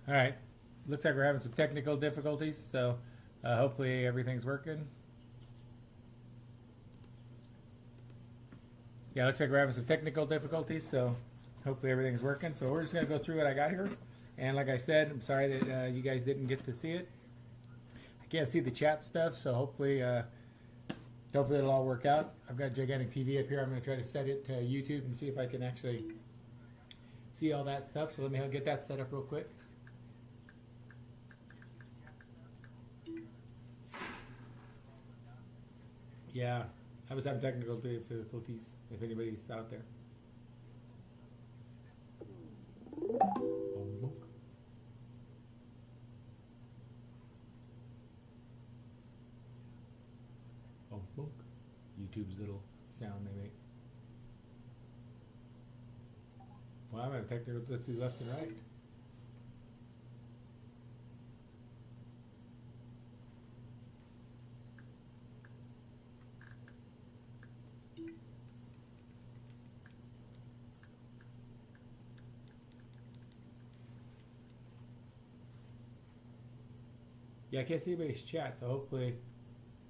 All right, looks like we're having some technical difficulties, so hopefully everything's working. Yeah, looks like we're having some technical difficulties, so hopefully everything's working. So we're just going to go through what I got here. And like I said, I'm sorry that you guys didn't get to see it. I can't see the chat stuff, so hopefully it'll all work out. I've got a gigantic TV up here. I'm going to try to set it to YouTube and see if I can actually see all that stuff. So let me get that set up real quick. Yeah, I was having technical difficulties, if anybody's out there. YouTube's little sound they make. Well, I'm having technical difficulties left and right. Yeah, I can't see anybody's chat, so hopefully,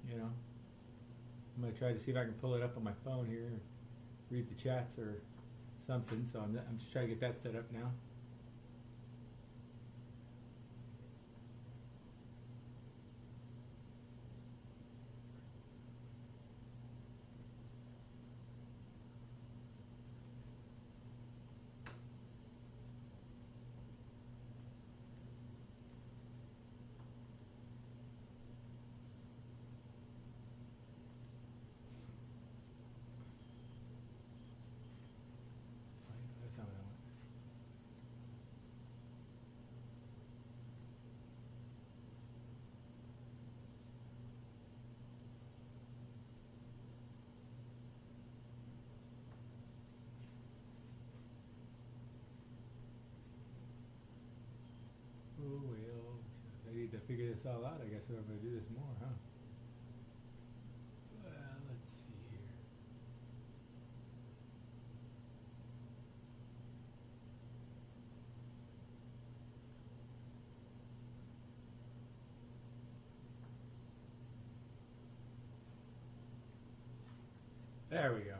you know, I'm going to try to see if I can pull it up on my phone here, read the chats or something. So I'm just trying to get that set up now. Oh well, I need to figure this all out. I guess if I'm going to do this more, huh? Well, let's see here. There we go.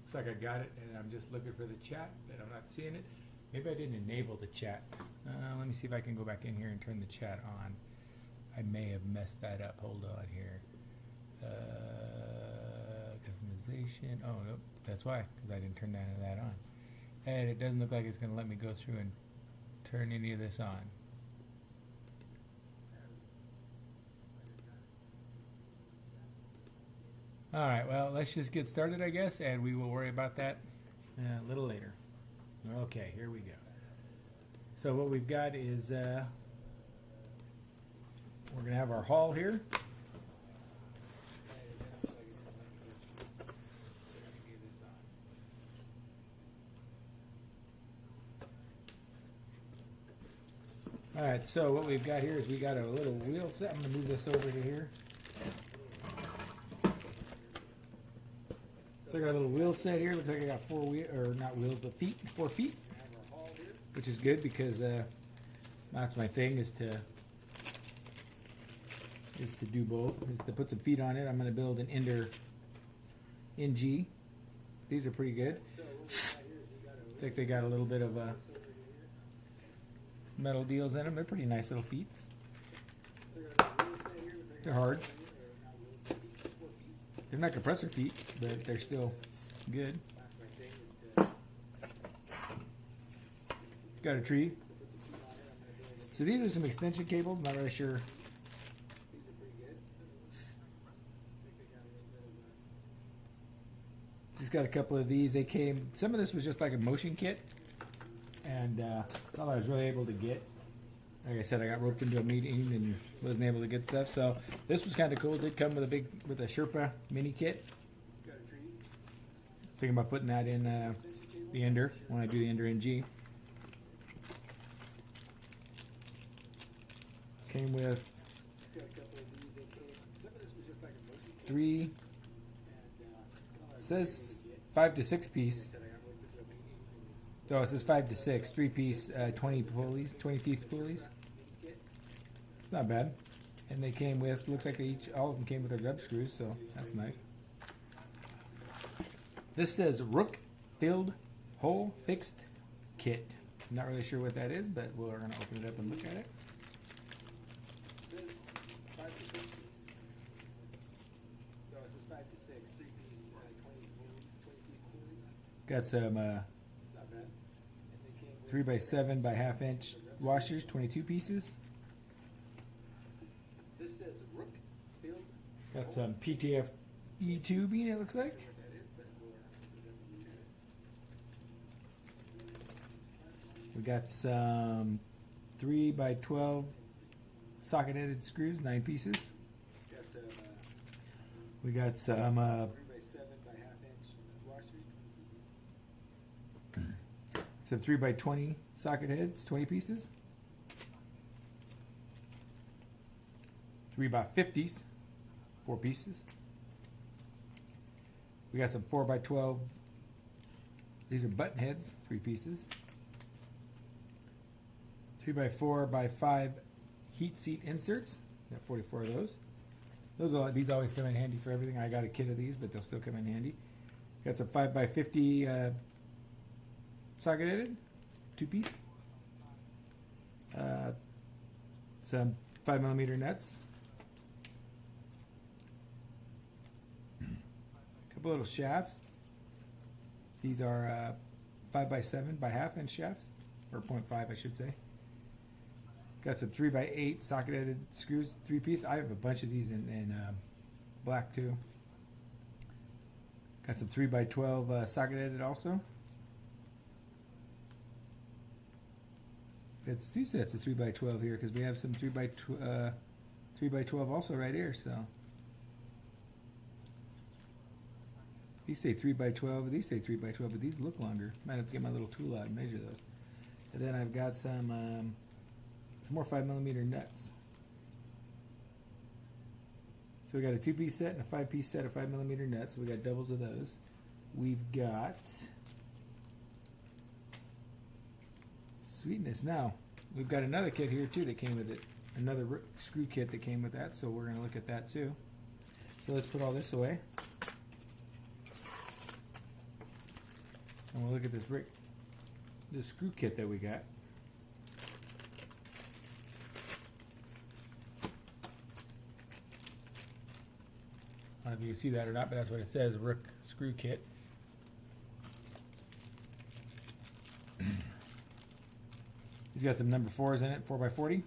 Looks like I got it, and I'm just looking for the chat, but I'm not seeing it. Maybe I didn't enable the chat. Let me see if I can go back in here and turn the chat on. I may have messed that up. Hold on here. Customization. Oh, nope. That's why, because I didn't turn that on. And it doesn't look like it's going to let me go through and turn any of this on. All right, well, let's just get started, I guess, and we will worry about that a little later. Okay, here we go. So what we've got is we're going to have our haul here. All right, so what we've got here is we got a little wheel set. I'm going to move this over to here. So I got a little wheel set here. Looks like I got 4 wheels, or not wheels, but feet, 4 feet, which is good because that's my thing is to do both. Is to put some feet on it. I'm going to build an Ender NG. These are pretty good. I think they got a little bit of metal deals in them. They're pretty nice little feet. They're hard. They're not compressor feet, but they're still good. Got a tree. So these are some extension cables. Not really sure. Just got a couple of these. They came. Some of this was just like a motion kit, and that's all I was really able to get. Like I said, I got roped into a meeting and wasn't able to get stuff. So this was kind of cool. It did come with a Sherpa mini kit. Thinking about putting that in the Ender when I do the Ender NG. Came with 3. It says 5 to 6 piece. Oh, it says 5 to 6, 3-piece, 20 pulleys, 20 teeth pulleys. It's not bad. And they came with, looks like all of them came with their grub screws, so that's nice. This says Rook Filled Hole Fixed Kit. I'm not really sure what that is, but we're going to open it up and look at it. Got some 3x7 by ½ inch washers, 22 pieces. Got some PTFE tubing, it looks like. We got some 3x12 socket-headed screws, 9 pieces. We got some 3x20 socket heads, 20 pieces. 3x50s, 4 pieces. We got some 4x12. These are button heads, 3 pieces. 3x4x5 heat seat inserts. Got 44 of those. These always come in handy for everything. I got a kit of these, but they'll still come in handy. Got some 5x50 socket-headed, 2-piece. Some 5mm nuts. A couple little shafts. These are 5x7 by ½ inch shafts, or 0.5 I should say. Got some 3x8 socket-headed screws, 3-piece. I have a bunch of these in black too. Got some 3x12 socket-headed also. It's 2 sets of 3x12 here because we have some 3x12 also right here. So these say 3x12, these say 3x12, but these look longer. Might have to get my little tool out and measure those. And then I've got some more 5mm nuts. So we got a 2-piece set and a 5-piece set of 5mm nuts. So we got doubles of those. We've got sweetness. Now, we've got another kit here too that came with it. Another screw kit that came with that, so we're going to look at that too. So let's put all this away. And we'll look at this screw kit that we got. I don't know if you can see that or not, but that's what it says, Rook Screw Kit. He's got some number 4s in it, 4x40.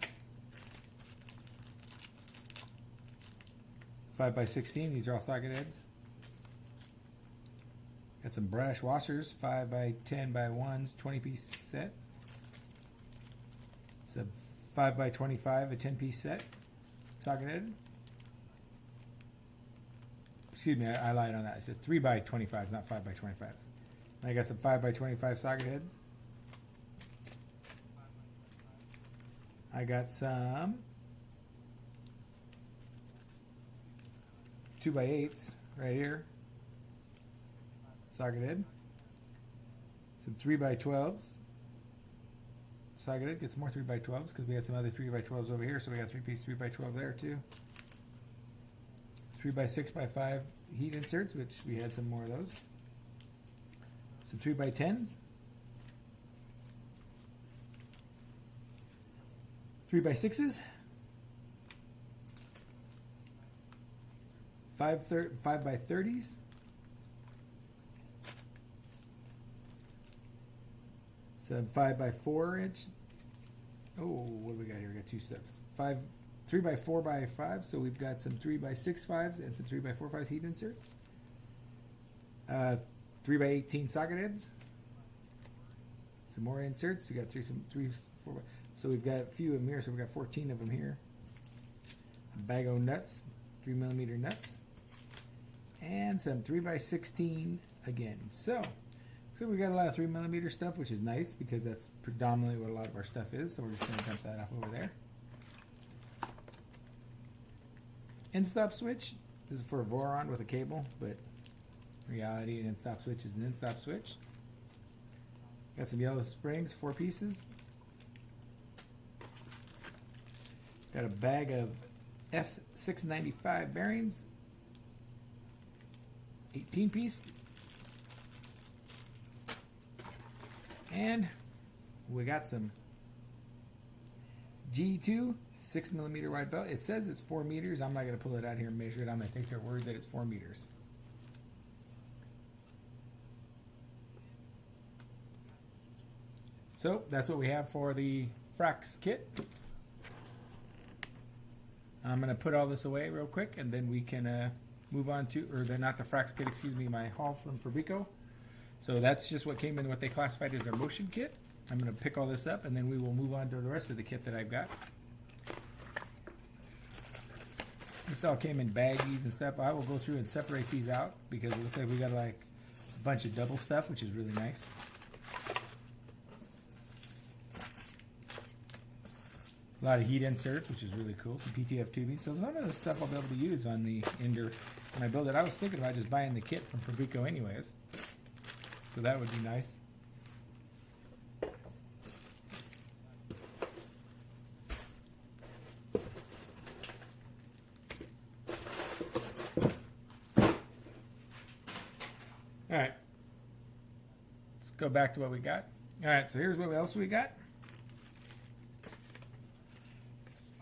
5x16, these are all socket heads. Got some brass washers, 5x10 by 1s, 20-piece set. It's a 5x25, a 10-piece set, socket head. Excuse me, I lied on that. I said 3x25s, not 5x25s. And I got some 5x25 socket heads. I got some 2x8s right here, socket head. Some 3x12s, socket head. Get some more 3x12s because we had some other 3x12s over here, so we got 3-piece 3x12 there too. 3x6x5 heat inserts, which we had some more of those. Some 3x10s. 3x6s. 5x30s. Some 5x4 inch. Oh, what do we got here? We got 2 steps. 3x4x5, so we've got some 3x6x5s and some 3x4x5 heat inserts. 3x18 socket heads. Some more inserts. We got 3, 4. So we've got a few of them here. So we've got 14 of them here. A bag of nuts, 3mm nuts, and some 3x16 again. So we got a lot of 3mm stuff, which is nice because that's predominantly what a lot of our stuff is. So we're just going to dump that off over there. End stop switch. This is for a Voron with a cable, but in reality, an end stop switch is an end stop switch. Got some yellow springs, 4 pieces. Got a bag of F695 bearings, 18 piece. And we got some G2 6mm wide belt. It says it's 4 meters. I'm not going to pull it out here and measure it. I'm going to take their word that it's 4 meters. So that's what we have for the Fraks kit. I'm going to put all this away real quick, and then we can move on to, or not the Fraks kit, excuse me, my haul from Fabreeko. So that's just what came in what they classified as their motion kit. I'm going to pick all this up, and then we will move on to the rest of the kit that I've got. This all came in baggies and stuff. I will go through and separate these out because it looks like we got like a bunch of double stuff, which is really nice. A lot of heat inserts, which is really cool. Some PTF tubing. So none of this stuff I'll be able to use on the Ender when I build it. I was thinking about just buying the kit from Fabreeko anyways. So that would be nice. All right. Let's go back to what we got. All right, so here's what else we got.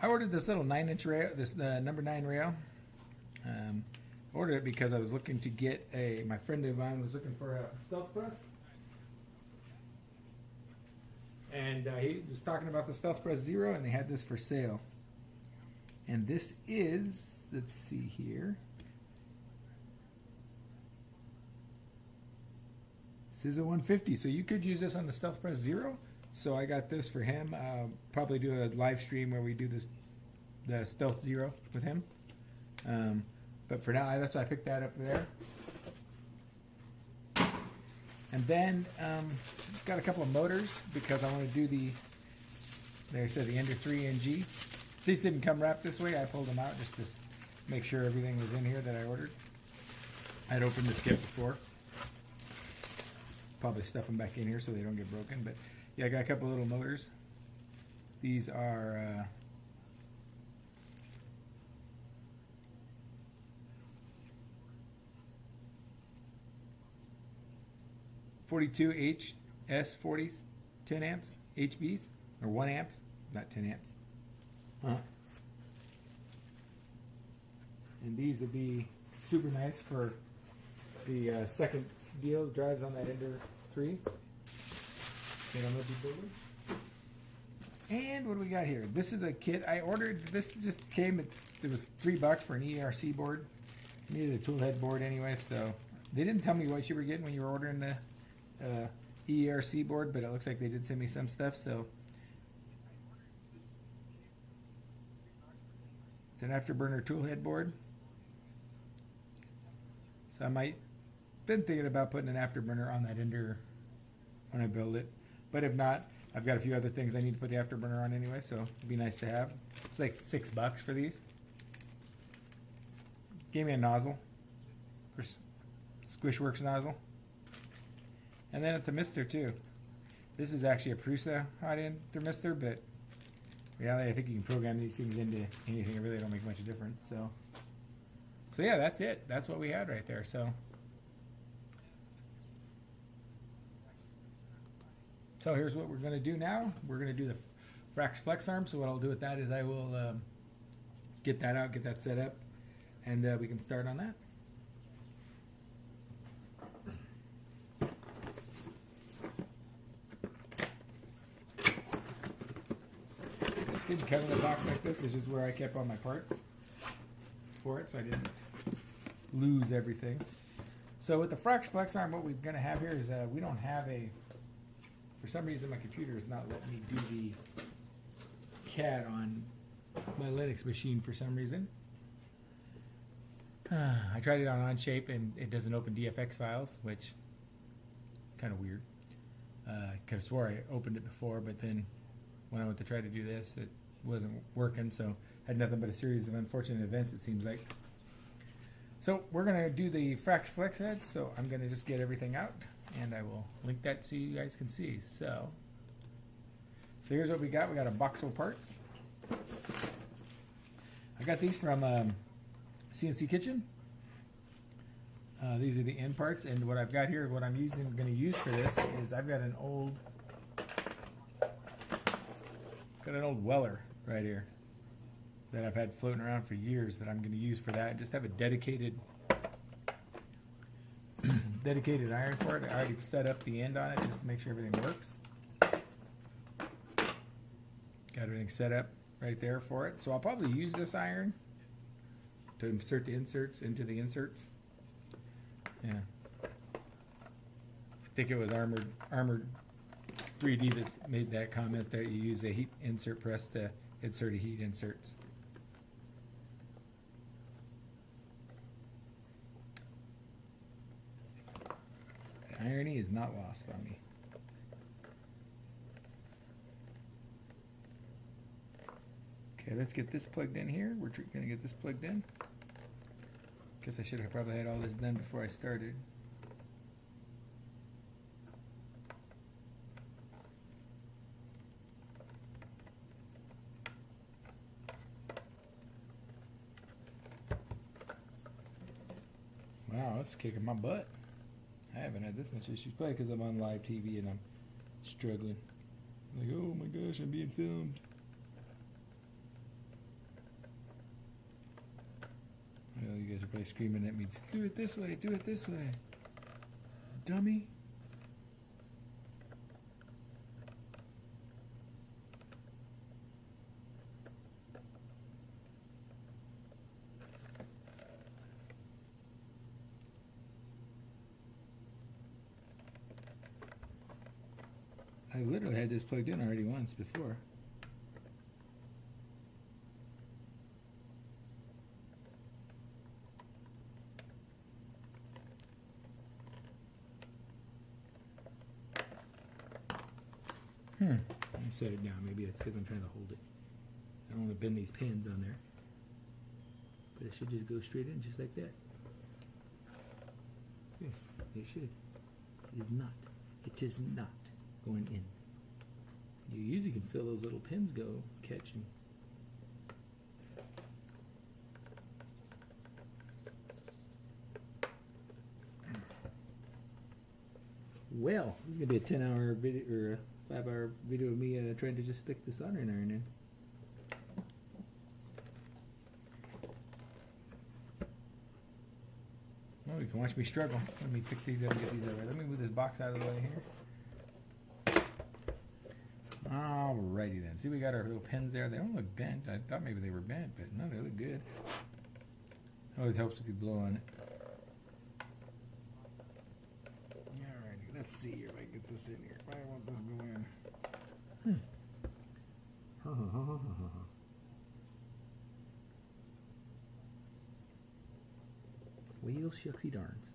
I ordered this little 9-inch rail, this number 9 rail. Ordered it because I was looking to get my friend of mine was looking for a stealth press. And he was talking about the Stealth Press Zero, and they had this for sale. And this is, let's see here. This is a 150, so you could use this on the Stealth Press Zero. So I got this for him. Probably do a live stream where we do the Stealth Zero with him. But for now, that's why I picked that up there. And then got a couple of motors because I want to do like I said, the Ender 3 NG. These didn't come wrapped this way. I pulled them out just to make sure everything was in here that I ordered. I'd opened this kit before. Probably stuff them back in here so they don't get broken. But yeah, I got a couple of little motors. These are 42 HS40s, 10 amps, HBs, or 1 amps, not 10 amps. And these would be super nice for the second deal drives on that Ender 3. And what do we got here? This is a kit I ordered. This just came, it was $3 for an ERC board. I needed a tool head board anyway, so they didn't tell me what you were getting when you were ordering the ERC board, but it looks like they did send me some stuff, so it's an afterburner tool head board. So I might been thinking about putting an afterburner on that Ender when I build it, but if not, I've got a few other things I need to put the afterburner on anyway, so it'd be nice to have. It's like $6 for these. Gave me a nozzle, for Squishworks nozzle. And then a thermistor too. This is actually a Prusa hot-end thermistor, but reality, I think you can program these things into anything. It really don't make much of a difference. So yeah, that's it. That's what we had right there. So here's what we're going to do now. We're going to do the Fraks Flex arm. So what I'll do with that is I will get that out, get that set up, and we can start on that. Didn't cover the box like this. It's just where I kept all my parts for it, so I didn't lose everything. So with the Fraks Flex arm, what we're going to have here is we don't have for some reason my computer is not letting me do the CAD on my Linux machine for some reason. I tried it on Onshape and it doesn't open DFX files, which is kind of weird. I could have swore I opened it before, but then when I went to try to do this, it wasn't working, so had nothing but a series of unfortunate events, it seems like. So we're going to do the Fraks Flex head, so I'm going to just get everything out and I will link that so you guys can see. So here's what we got. We got a box of parts. I got these from CNC Kitchen. These are the end parts, and what I've got here, what I'm going to use for this is I've got an old Weller right here that I've had floating around for years that I'm going to use for that. Just have a dedicated iron for it. I already set up the end on it just to make sure everything works. Got everything set up right there for it. So I'll probably use this iron to insert the inserts into the inserts. Yeah. I think it was Armored 3D that made that comment that you use a heat insert press to insert a heat inserts. The irony is not lost on me. Okay, let's get this plugged in here. We're going to get this plugged in. Guess I should have probably had all this done before I started. Wow, that's kicking my butt. I haven't had this much issues. Probably because I'm on live TV and I'm struggling. Like, oh my gosh, I'm being filmed. Well, you guys are probably screaming at me, do it this way, do it this way. Dummy. I literally had this plugged in already once before. Let me set it down. Maybe it's because I'm trying to hold it. I don't want to bend these pins on there. But it should just go straight in just like that. Yes, it should. It is not. It is not going in. You usually can feel those little pins go catching. Well, this is going to be a 10-hour video or a 5-hour video of me trying to just stick the soldering iron in. Well, you can watch me struggle. Let me pick these up and get these over. Let me move this box out of the way here. Alrighty then. See, we got our little pins there. They don't look bent. I thought maybe they were bent, but no, they look good. Always helps if you blow on it. Alrighty, let's see here if I can get this in here. I want this to go in. Well, shucksy darns.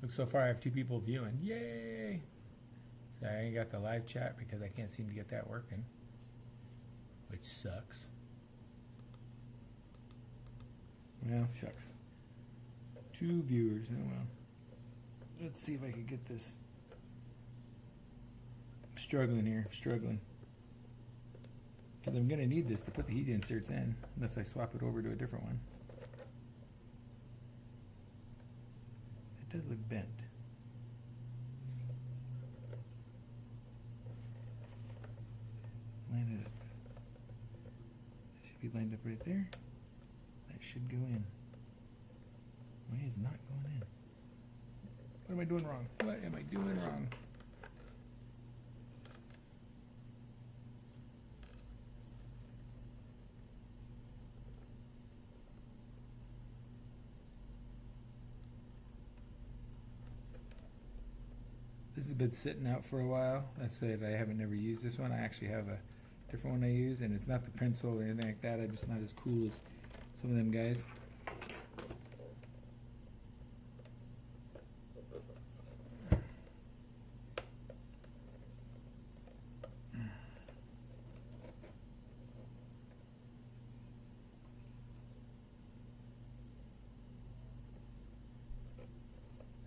Look, so far I have 2 people viewing. Yay! So I ain't got the live chat because I can't seem to get that working, which sucks. Well, shucks. 2 viewers. Oh well. Let's see if I can get this. I'm struggling here. I'm struggling. Because I'm going to need this to put the heat inserts in, unless I swap it over to a different one. It does look bent. Line it up. It should be lined up right there. That should go in. Why is not going in? What am I doing wrong? What am I doing wrong? This has been sitting out for a while. I said I haven't never used this one. I actually have a different one I use, and it's not the pencil or anything like that. I'm just not as cool as some of them guys.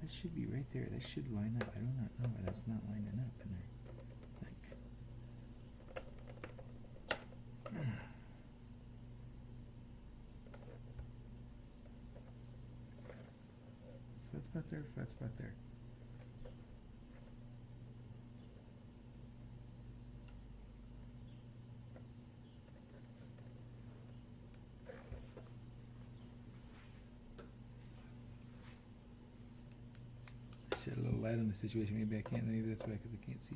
That should be right there. That should line up. I do not know why that's not lining up in there. Flat spot there, flat spot there. Shed a little light on the situation. Maybe I can't. Maybe that's why, because I can't see.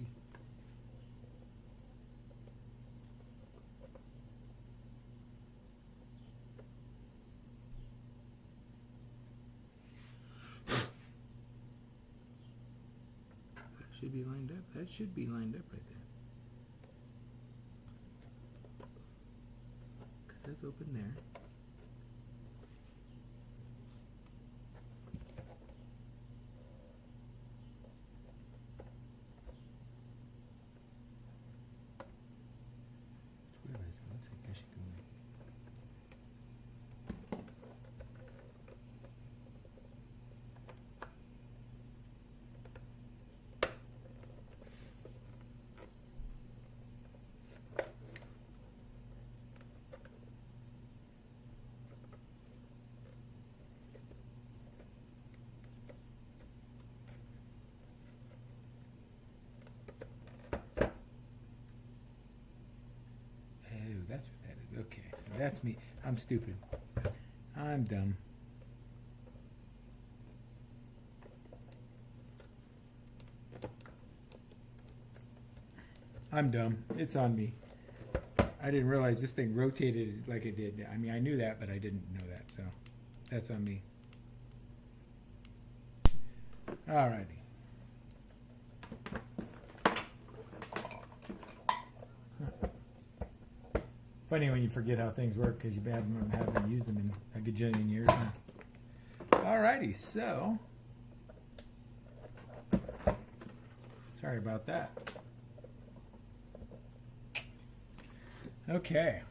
That should be lined up. That should be lined up right there. Because that's open there. That's what that is. Okay, so that's me. I'm stupid. I'm dumb. I'm dumb. It's on me. I didn't realize this thing rotated like it did. I mean, I knew that, but I didn't know that, so that's on me. Alrighty. Funny when you forget how things work because you haven't used them in a gajillion years. Alrighty, so sorry about that. Okay,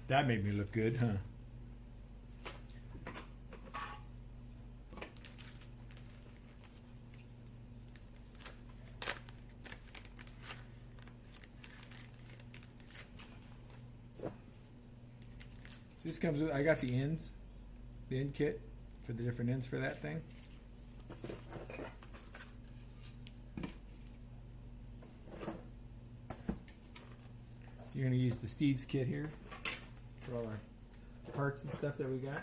that made me look good, huh? This comes with, I got the ends, the end kit for the different ends for that thing. You're going to use the Steve's kit here for all our parts and stuff that we got.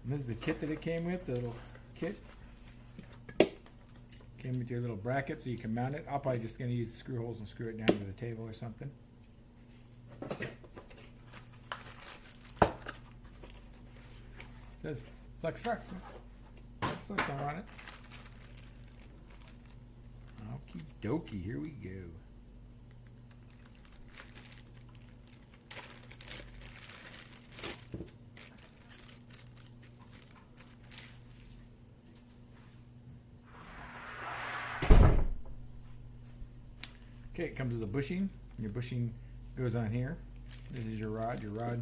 And this is the kit that it came with, the little kit. Came with your little bracket so you can mount it. I'm probably just going to use the screw holes and screw it down to the table or something. It says Fraks Flex. Fraks Flex on it. Okie dokie, here we go. Okay, it comes with a bushing. Your bushing goes on here. This is your rod. Your rod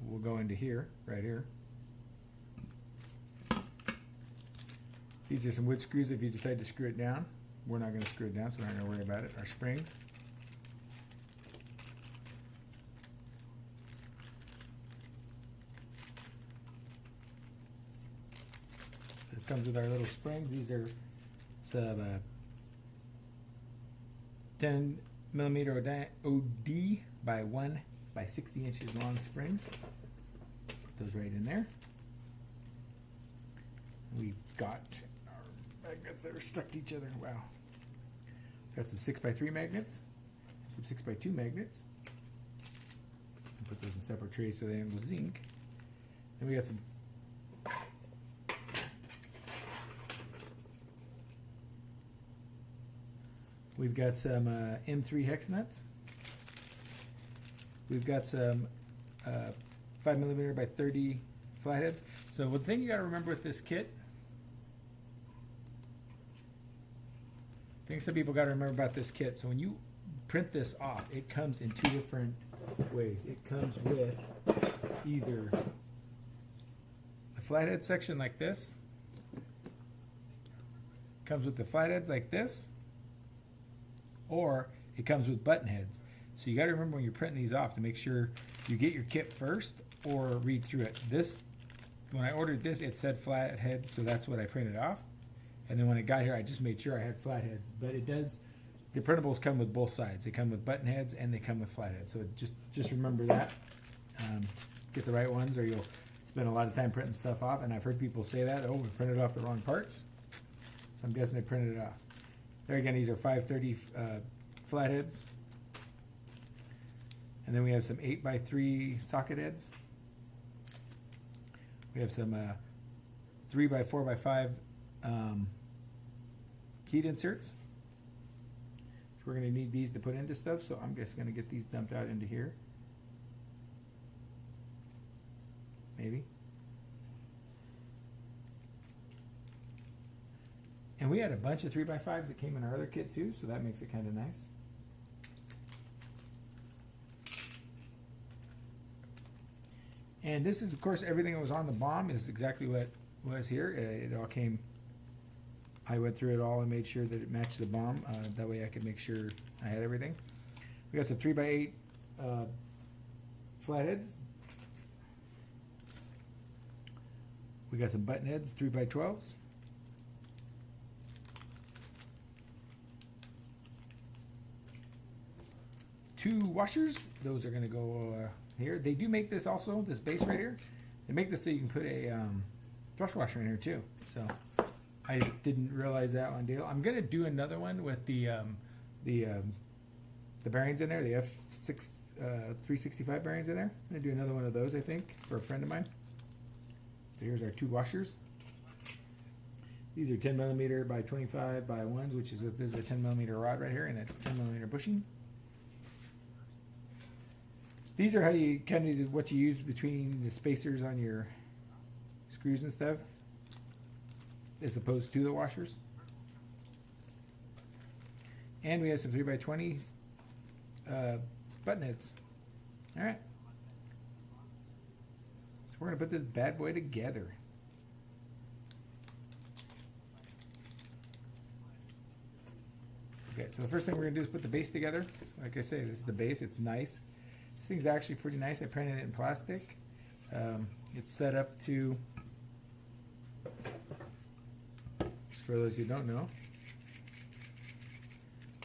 will go into here, right here. These are some wood screws if you decide to screw it down. We're not going to screw it down, so we're not going to worry about it. Our springs. This comes with our little springs. These are some 10 millimeter OD by 1 by 60 inches long springs. Put those right in there. We've got our magnets that are stuck to each other. Wow. Got some 6x3 magnets, some 6x2 magnets. Put those in separate trays so they have the zinc. Then we got some We've got some M3 hex nuts. We've got some 5 millimeter by 30 flatheads. So one thing you got to remember with this kit things that people got to remember about this kit. So when you print this off, it comes in two different ways. It comes with either a flathead section like this, comes with the flatheads like this, or it comes with button heads. So you got to remember when you're printing these off to make sure you get your kit first or read through it. This, when I ordered this, it said flatheads, so that's what I printed off. And then when it got here, I just made sure I had flatheads. But it does, the printables come with both sides. They come with button heads and they come with flatheads. So just remember that. Get the right ones or you'll spend a lot of time printing stuff off. And I've heard people say that, oh, we printed off the wrong parts. So I'm guessing they printed it off. There again, these are 530 flatheads. And then we have some 8x3 socket heads. We have some 3x4x5 keyed inserts. So we're going to need these to put into stuff, so I'm just going to get these dumped out into here. Maybe. And we had a bunch of 3x5s that came in our other kit too, so that makes it kind of nice. And this is, of course, everything that was on the bomb is exactly what was here. It all came, I went through it all and made sure that it matched the bomb. That way I could make sure I had everything. We got some 3x8 flatheads. We got some button heads, 3x12s. Two washers. Those are going to go here. They do make this also, this base right here. They make this so you can put a brush washer in here too. So I just didn't realize that one deal. I'm gonna do another one with the bearings in there, the F6 365 bearings in there. I'm gonna do another one of those, I think, for a friend of mine. So here's our two washers. These are 10 millimeter by 25 by 1s, which is with this is a 10 millimeter rod right here and a 10 millimeter bushing. These are how you kind of what you use between the spacers on your screws and stuff, as opposed to the washers. And we have some 3x20 button heads. All right. So we're gonna put this bad boy together. Okay. So the first thing we're gonna do is put the base together. Like I say, this is the base. It's nice. This thing's actually pretty nice. I printed it in plastic. It's set up to, for those who don't know,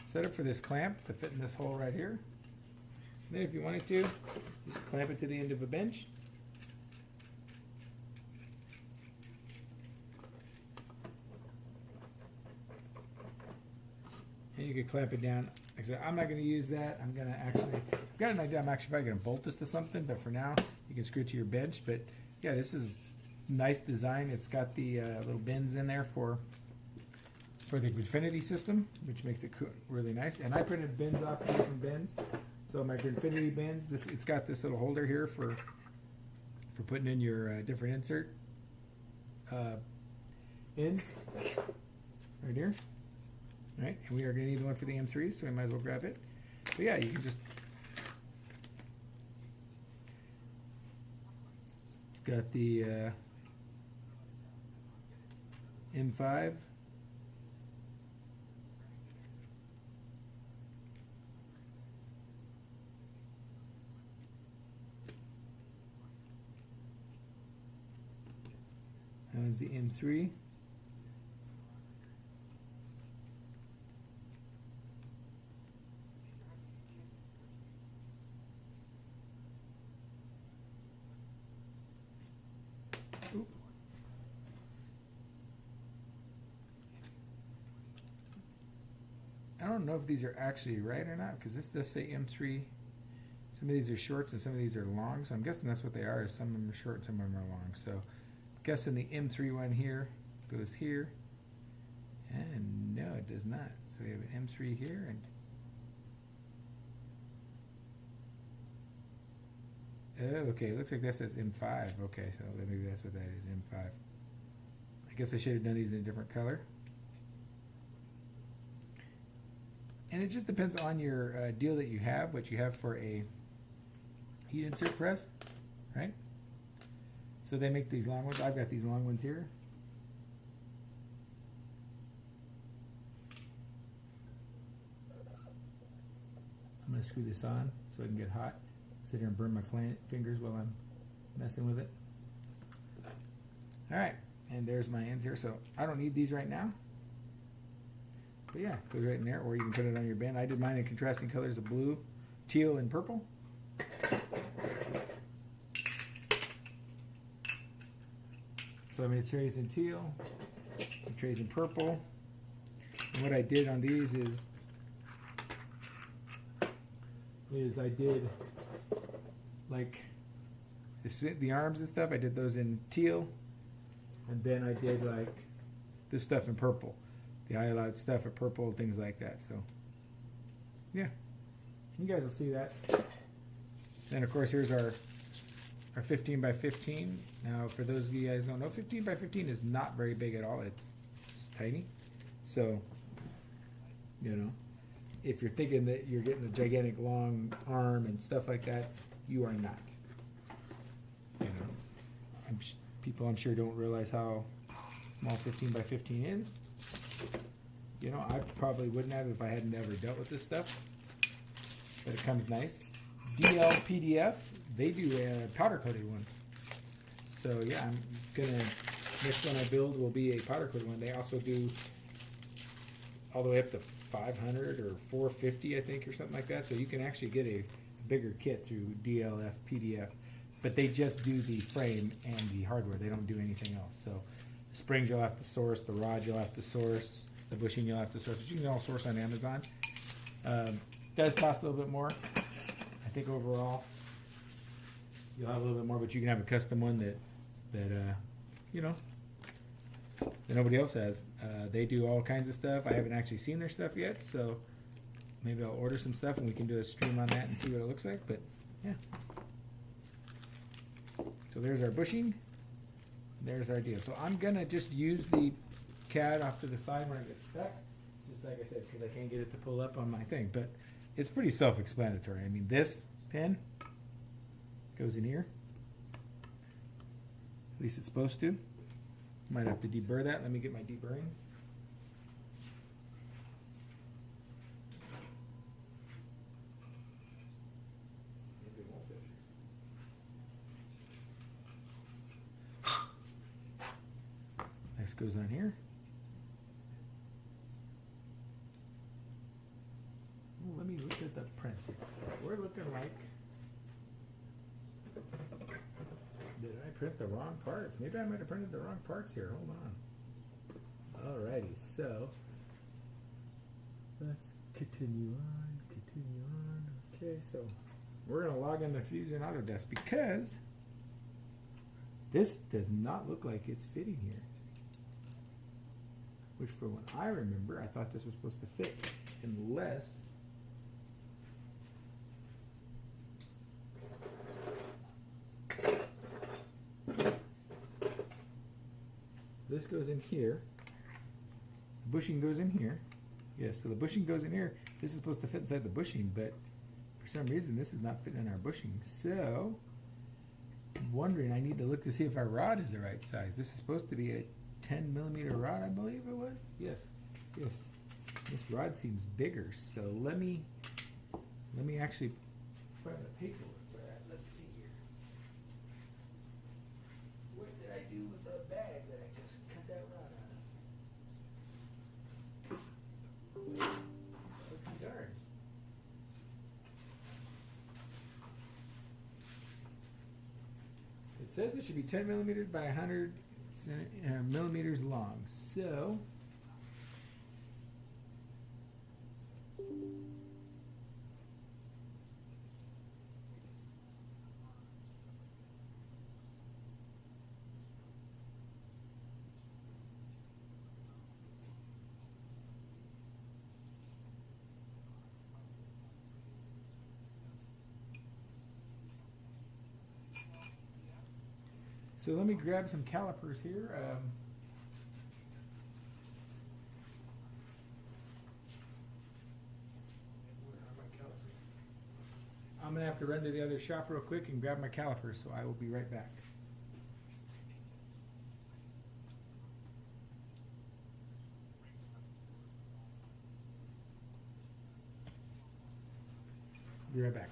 set up for this clamp to fit in this hole right here. And then if you wanted to, just clamp it to the end of a bench. And you could clamp it down. Like I said, I'm not going to use that. I'm going to actually, I've got an idea. I'm actually probably going to bolt this to something, but for now, you can screw it to your bench. But yeah, this is nice design. It's got the little bins in there for the Grinfinity system, which makes it really nice. And I printed bins off different bins. So my Grinfinity bins, it's got this little holder here for putting in your different insert ends right here. All right, and we are going to need the one for the M3, so we might as well grab it. But yeah, you can just, it's got the M5. That one's the M3. I don't know if these are actually right or not, because this does say M3. Some of these are shorts and some of these are long, so I'm guessing that's what they are. Some of them are short, some of them are long. So I'm guessing the M3 one here goes here. And no, it does not. So we have an M3 here and oh, okay, it looks like that says M5. Okay, so maybe that's what that is, M5. I guess I should have done these in a different color. And it just depends on your deal that you have, what you have for a heat insert press, right? So they make these long ones. I've got these long ones here. I'm going to screw this on so it can get hot. Sit here and burn my fingers while I'm messing with it. All right, and there's my ends here. So I don't need these right now. But yeah, it goes right in there, or you can put it on your band. I did mine in contrasting colors of blue, teal, and purple. So I made trays in teal, trays in purple. And what I did on these is I did like the arms and stuff. I did those in teal, and then I did like this stuff in purple. The highlight stuff in purple, things like that. So yeah, you guys will see that. And of course, here's our 15 by 15. Now, for those of you guys who don't know, 15 by 15 is not very big at all. It's tiny. So, you know, if you're thinking that you're getting a gigantic long arm and stuff like that, you are not. You know, people I'm sure don't realize how small 15 by 15 is. You know, I probably wouldn't have if I hadn't ever dealt with this stuff. But it comes nice. DL PDF, they do powder coated ones. So yeah, I'm gonna, next one I build will be a powder coated one. They also do all the way up to 500 or 450, I think, or something like that. So you can actually get a bigger kit through DLF PDF. But they just do the frame and the hardware. They don't do anything else. So the springs you'll have to source, the rod you'll have to source, the bushing you'll have to source, which you can all source on Amazon. Does cost a little bit more. I think overall you'll have a little bit more, but you can have a custom one that you know, that nobody else has. They do all kinds of stuff. I haven't actually seen their stuff yet, so maybe I'll order some stuff and we can do a stream on that and see what it looks like. But yeah. So there's our bushing. There's our deal. So I'm gonna just use the CAD off to the side when it gets stuck, just like I said, because I can't get it to pull up on my thing. But it's pretty self-explanatory. I mean, this pin goes in here. At least it's supposed to. Might have to deburr that. Let me get my deburring. Maybe it won't fit. Next goes on here. Well, let me look at the print here. We're looking like, did I print the wrong parts? Maybe I might have printed the wrong parts here. Hold on. Alrighty, so let's continue on. Okay, so we're gonna log into Fusion Autodesk because this does not look like it's fitting here. Which, for when I remember, I thought this was supposed to fit, unless this goes in here. The bushing goes in here. Yes, so the bushing goes in here. This is supposed to fit inside the bushing, but for some reason this is not fitting in our bushing. So I'm wondering, I need to look to see if our rod is the right size. This is supposed to be a 10 millimeter rod, I believe it was. Yes. This rod seems bigger, so let me actually find the paperwork for that. Let's see here. What did I do with the bag that I just cut that rod out of? Oopsie darns. It says it should be 10 millimeters by 100 millimeters long. So let me grab some calipers here. I'm going to have to run to the other shop real quick and grab my calipers, so I will be right back. Be right back.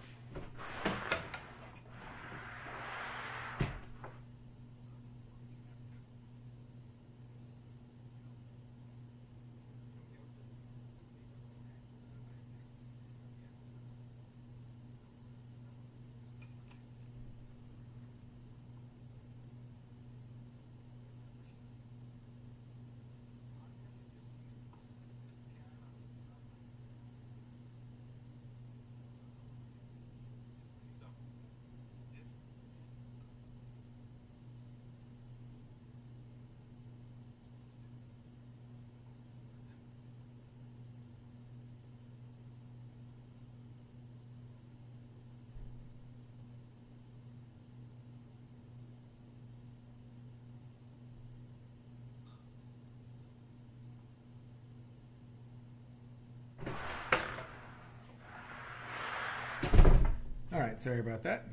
All right, sorry about that.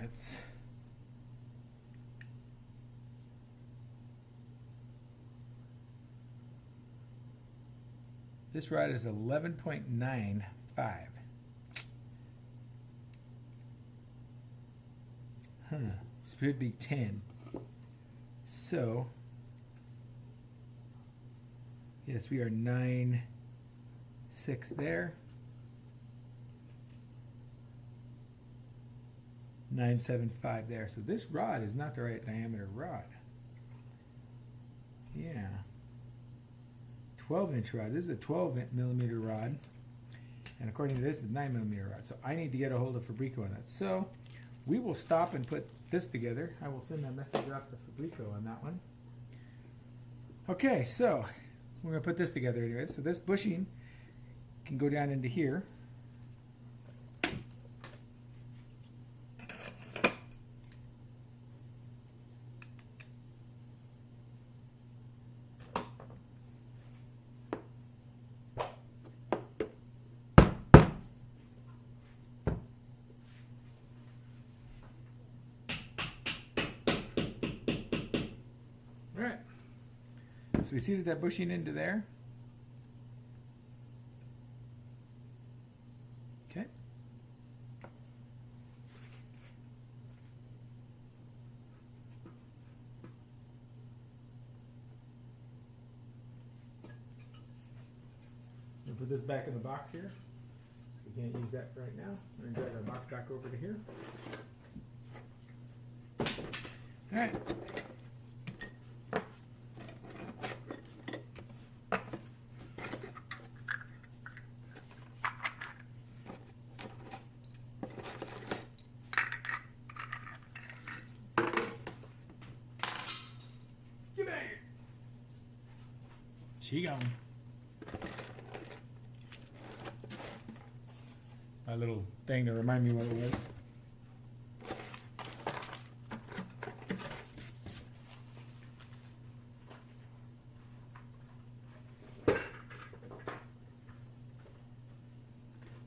This rod is 11.95. This would be 10. So, yes, we are 9.6 there. 9.75 there. So this rod is not the right diameter rod. Yeah. 12-inch rod. This is a 12-millimeter rod. And according to this, it's a 9-millimeter rod. So I need to get a hold of Fabreeko on that. So we will stop and put this together. I will send a message off to Fabreeko on that one. Okay, so we're going to put this together anyway. So this bushing can go down into here. So we seated that bushing into there. Okay. We'll put this back in the box here. We can't use that for right now. We're going to drag our box back over to here. All right. She gone. My little thing to remind me what it was.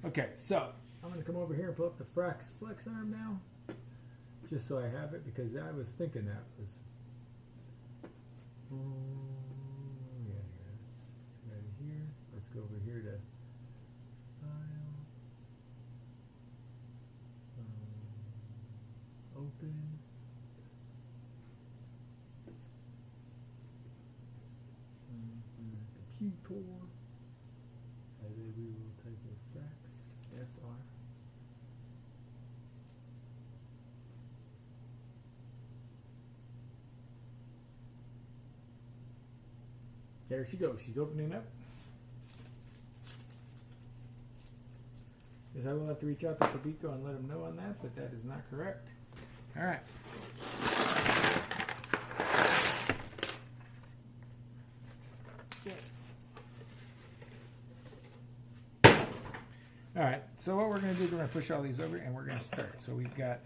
Okay, so I'm going to come over here and pull up the Fraks Flex arm now, just so I have it, because I was thinking that was. Let's go over here to File, Open, Computer, and then we will type in Fraks, FR. There she goes. She's opening up. Because I will have to reach out to Fabreeko and let him know on that, but that is not correct. All right. All right. So what we're going to do is we're going to push all these over and we're going to start. So we've got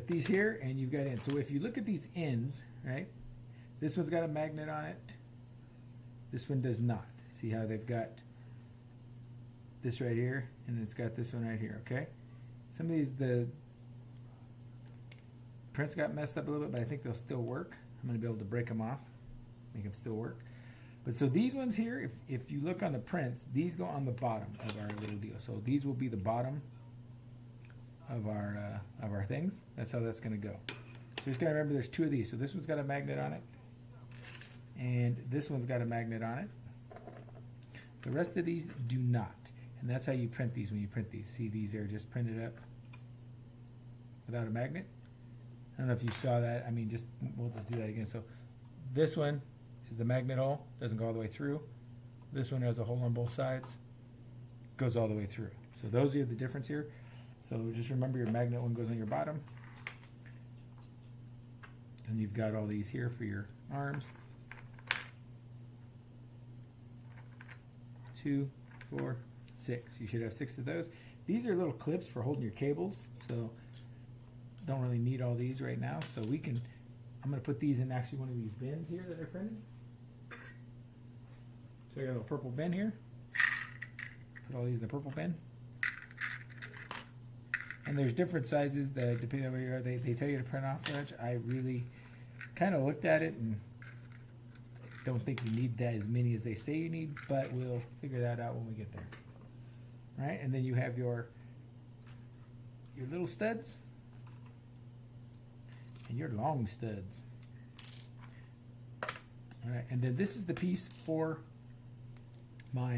these here and you've got ends. So if you look at these ends, right? This one's got a magnet on it. This one does not. See how they've got this right here, and it's got this one right here, okay? Some of these, the prints got messed up a little bit, but I think they'll still work. I'm going to be able to break them off, make them still work. But so these ones here, if you look on the prints, these go on the bottom of our little deal. So these will be the bottom of our things. That's how that's going to go. So just got to remember there's two of these. So this one's got a magnet on it, and this one's got a magnet on it. The rest of these do not. And that's how you print these when you print these. See, these are just printed up without a magnet. I don't know if you saw that. I mean, we'll just do that again. So this one is the magnet hole, doesn't go all the way through. This one has a hole on both sides, goes all the way through. So those are the difference here. So just remember your magnet one goes on your bottom. And you've got all these here for your arms. 2, 4, 6. You should have 6 of those. These are little clips for holding your cables, so don't really need all these right now. So I'm going to put these in actually one of these bins here that I printed. So I got a little purple bin here. Put all these in the purple bin. And there's different sizes that, depending on where you are, they tell you to print off the edge. I really kind of looked at it and don't think you need that as many as they say you need, but we'll figure that out when we get there. All right, and then you have your little studs and your long studs. All right, and then this is the piece for my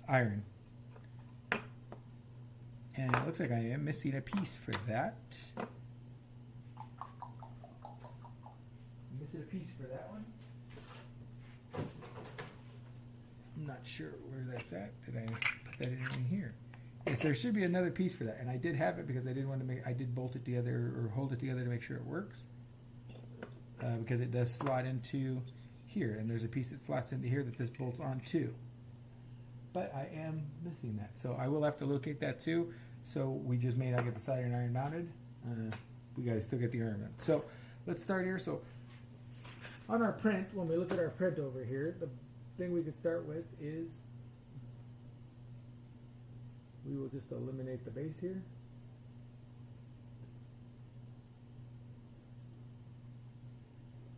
iron. And it looks like I am missing a piece for that. Missing a piece for that one. I'm not sure where that's at. Did I put that in here? Yes, there should be another piece for that, and I did have it because I did want to I did bolt it together or hold it together to make sure it works. Because it does slot into here, and there's a piece that slots into here that this bolts on too. But I am missing that, so I will have to locate that too. So we just may not get the soldering iron mounted. We got to still get the iron mounted. So let's start here. So on our print, when we look at our print over here, the thing we could start with is we will just eliminate the base here.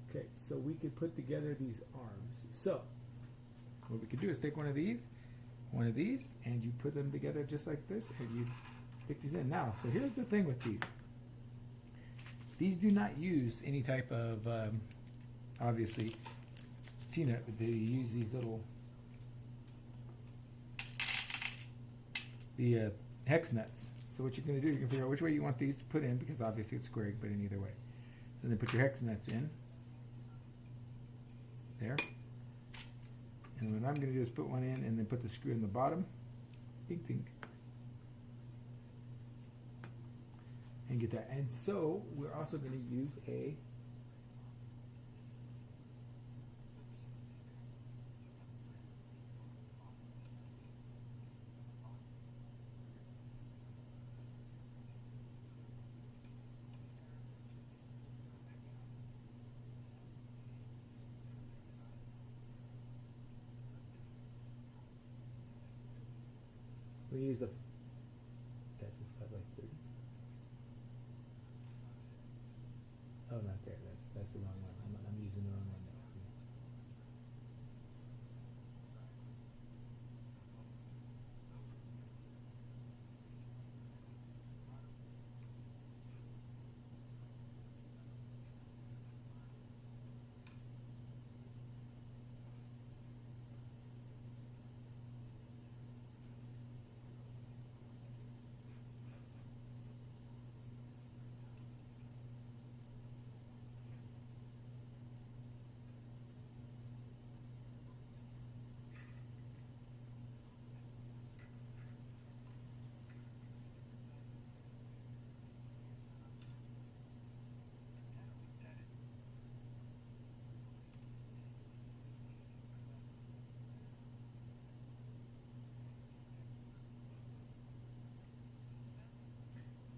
Okay, so we could put together these arms. So what we could do is take one of these, and you put them together just like this, and you stick these in. Now, so here's the thing with these. These do not use any type of, obviously, T-nut. They use these little, the hex nuts. So what you're going to do, you can figure out which way you want these to put in, because obviously it's square, but in either way. So then put your hex nuts in. There. And what I'm going to do is put one in and then put the screw in the bottom. Think, think. And get that. And so we're also going to use a we use the this is 5x30. Oh, not there. That's the wrong one. I'm using the wrong one now.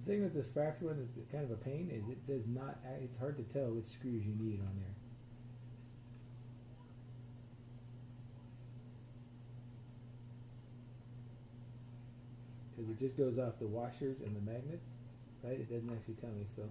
The thing with this Fraks one that's kind of a pain is it does not, it's hard to tell which screws you need on there. because it just goes off the washers and the magnets, right? It doesn't actually tell me, so.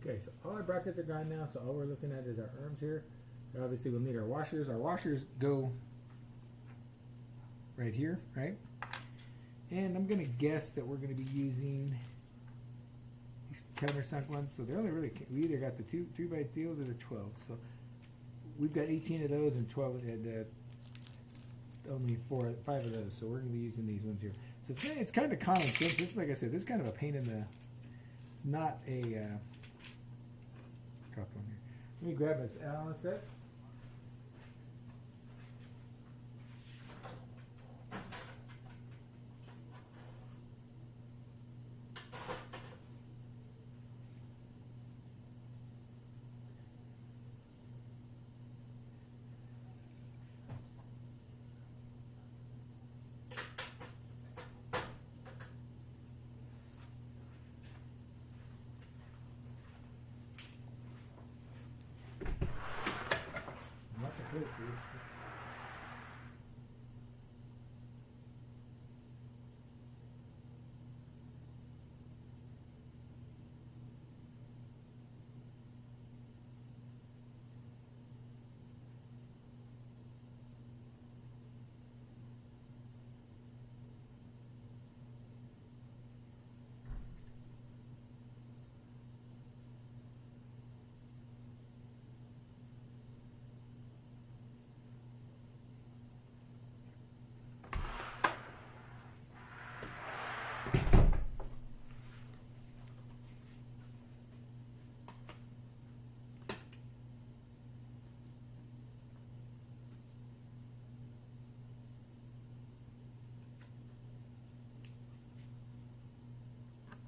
Okay, so all our brackets are gone now, so all we're looking at is our arms here. And obviously we'll need our washers. Our washers go right here, right? And I'm gonna guess that we're gonna be using these countersunk ones. So they're only really, we either got the 2x2s or the 12s. So we've got 18 of those and 12 and only 5 of those. So we're gonna be using these ones here. So it's kind of common sense. This, like I said, this is kind of a pain in the, it's not a, one here. Let me grab this Allen sets.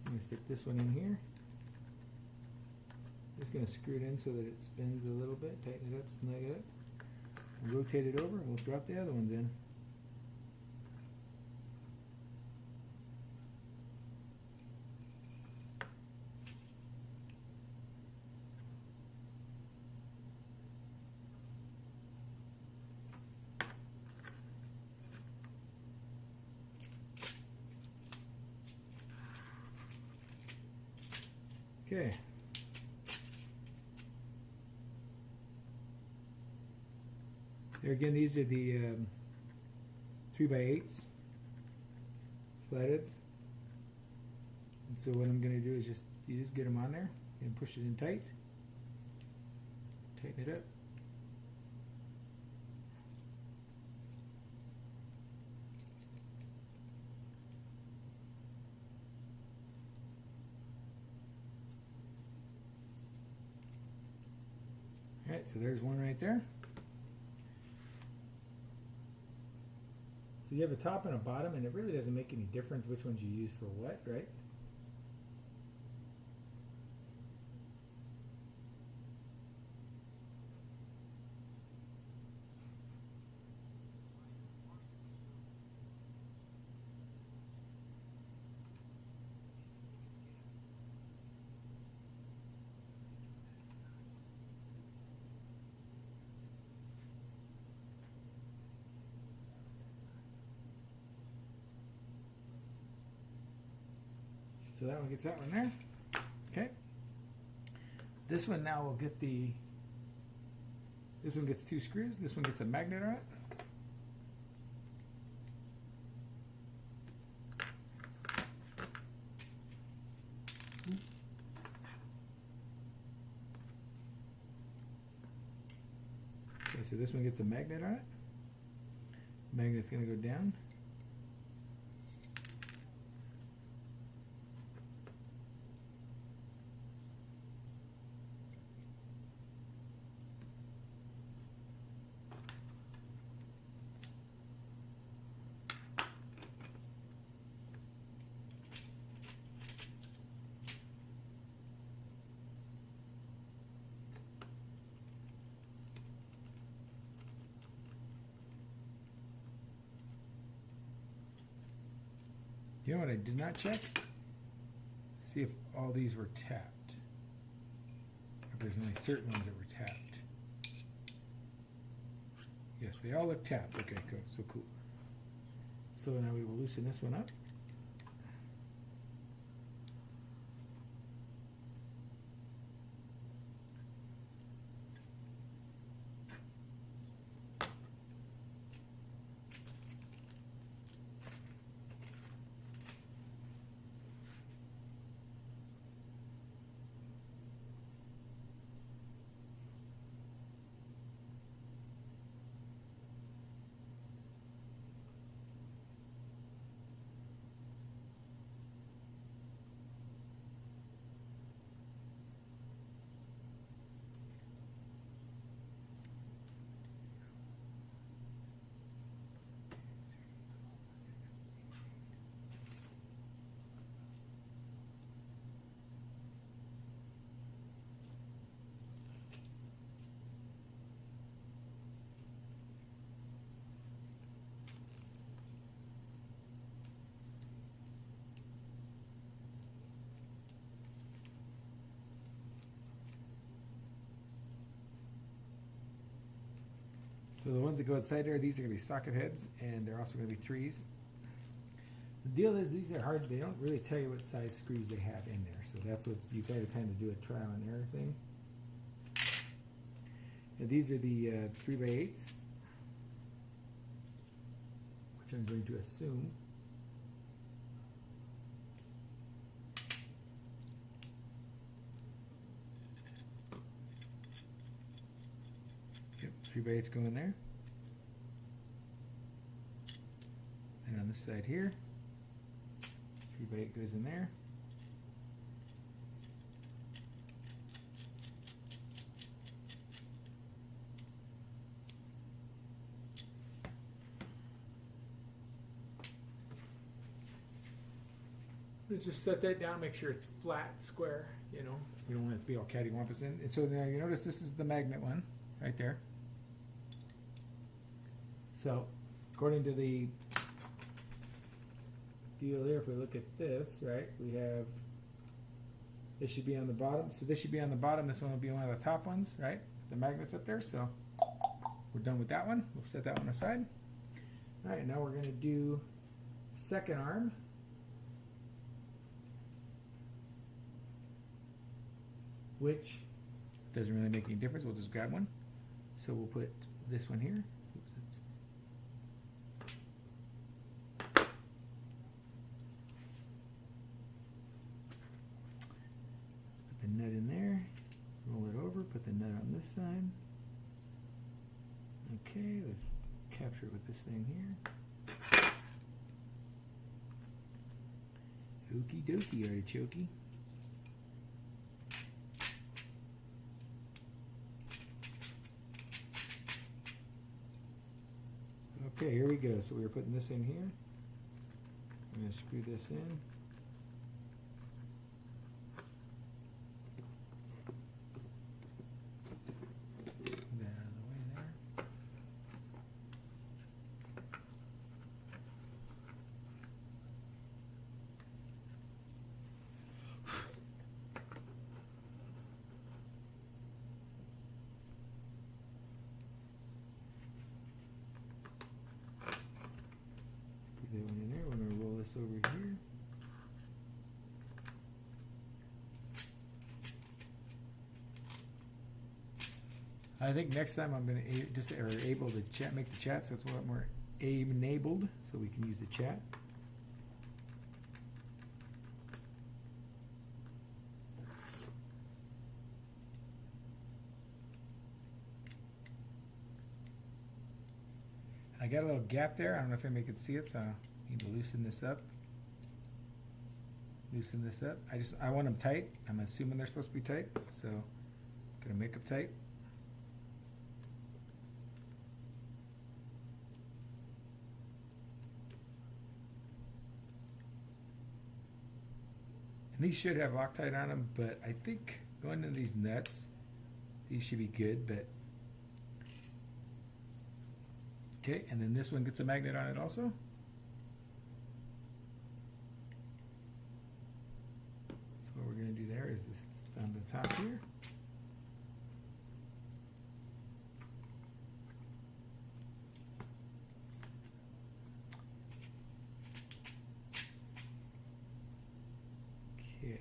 I'm going to stick this one in here. Just going to screw it in so that it spins a little bit, tighten it up, snug it up, rotate it over, and we'll drop the other ones in. Okay. There again, these are the 3x8s, flatheads. And so what I'm going to do is you just get them on there and push it in tight, tighten it up. Alright, so there's one right there. So you have a top and a bottom, and it really doesn't make any difference which ones you use for what, right? So that one gets that one there. Okay. This one now will get this one gets 2 screws. This one gets a magnet on it. Okay, so this one gets a magnet on it. Magnet's going to go down. You know what I did not check? See if all these were tapped. If there's only certain ones that were tapped. Yes, they all look tapped. Okay, good. So cool. So now we will loosen this one up. So the ones that go outside there, these are going to be socket heads, and they're also going to be 3s. The deal is these are hard. They don't really tell you what size screws they have in there, so that's what you got to kind of do a trial and error thing. And these are the 3x8s, which I'm going to assume. Yep, 3x8s go in there. And on this side here, 3x8 goes in there. Let's just set that down, make sure it's flat, square, you know. You don't want it to be all cattywampus in. And so now you notice this is the magnet one, right there. So, according to the deal here, if we look at this, right, we have, this should be on the bottom. So this should be on the bottom. This one will be one of the top ones, right? The magnet's up there, so we're done with that one. We'll set that one aside. All right, now we're going to do second arm. Which doesn't really make any difference. We'll just grab one. So we'll put this one here. Oops, put the nut in there. Roll it over. Put the nut on this side. Okay, let's capture it with this thing here. Okie dokie, artichoke. Okay, here we go. So we're putting this in here. I'm going to screw this in. Get that out of the way there. That one in there. We're going to roll this over here. I think next time I'm going to just able to chat, make the chat so it's a lot more enabled, so we can use the chat. got a little gap there. I don't know if anybody can see it, so I need to loosen this up. Loosen this up. I want them tight. I'm assuming they're supposed to be tight, so I'm gonna make them tight. And these should have Loctite on them, but I think going into these nuts, these should be good, but okay, and then this one gets a magnet on it also. So what we're going to do there is this on the top here. Okay.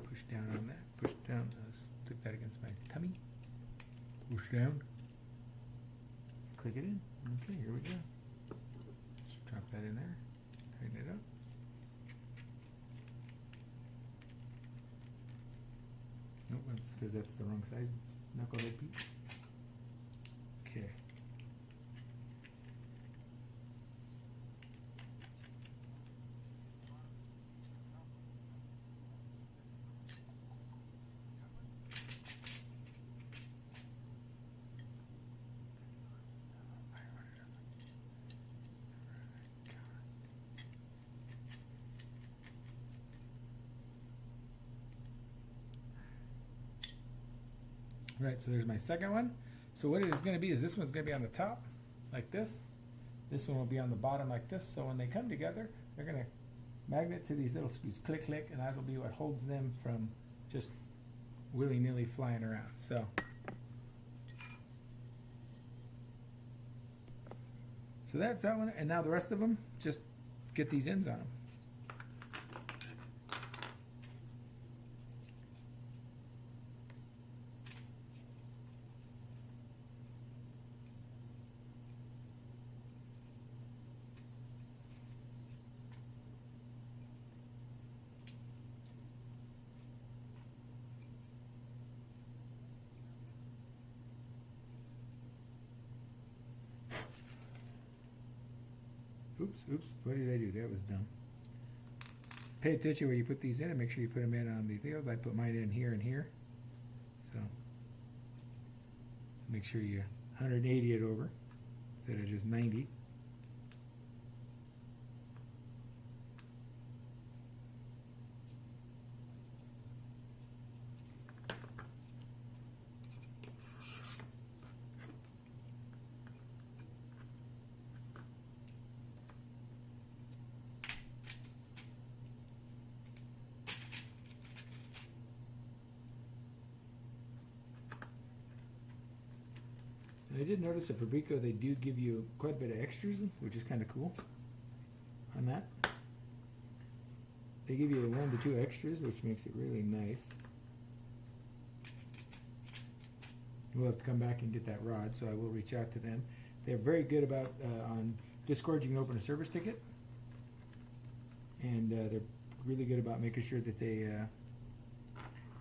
Push down on that. Push down. Stick that against my tummy. Push down. Click it in. Okay, here we go. Just drop that in there. Tighten it up. Nope, that's because that's the wrong size. Knucklehead Pete. Okay. Right, so there's my second one. So what it is going to be is this one's going to be on the top, like this. This one will be on the bottom like this. So when they come together, they're going to magnet to these little screws. Click, click, and that'll be what holds them from just willy-nilly flying around. So that's that one. And now the rest of them, just get these ends on them. Oops, what did I do? That was dumb. Pay attention where you put these in and make sure you put them in on the deals. I put mine in here and here. So make sure you 180 it over instead of just 90. I did notice at Fabreeko they do give you quite a bit of extras, which is kind of cool on that. They give you 1 to 2 extras, which makes it really nice. We'll have to come back and get that rod, so I will reach out to them. They're very good about on Discord. You can open a service ticket, and they're really good about making sure that they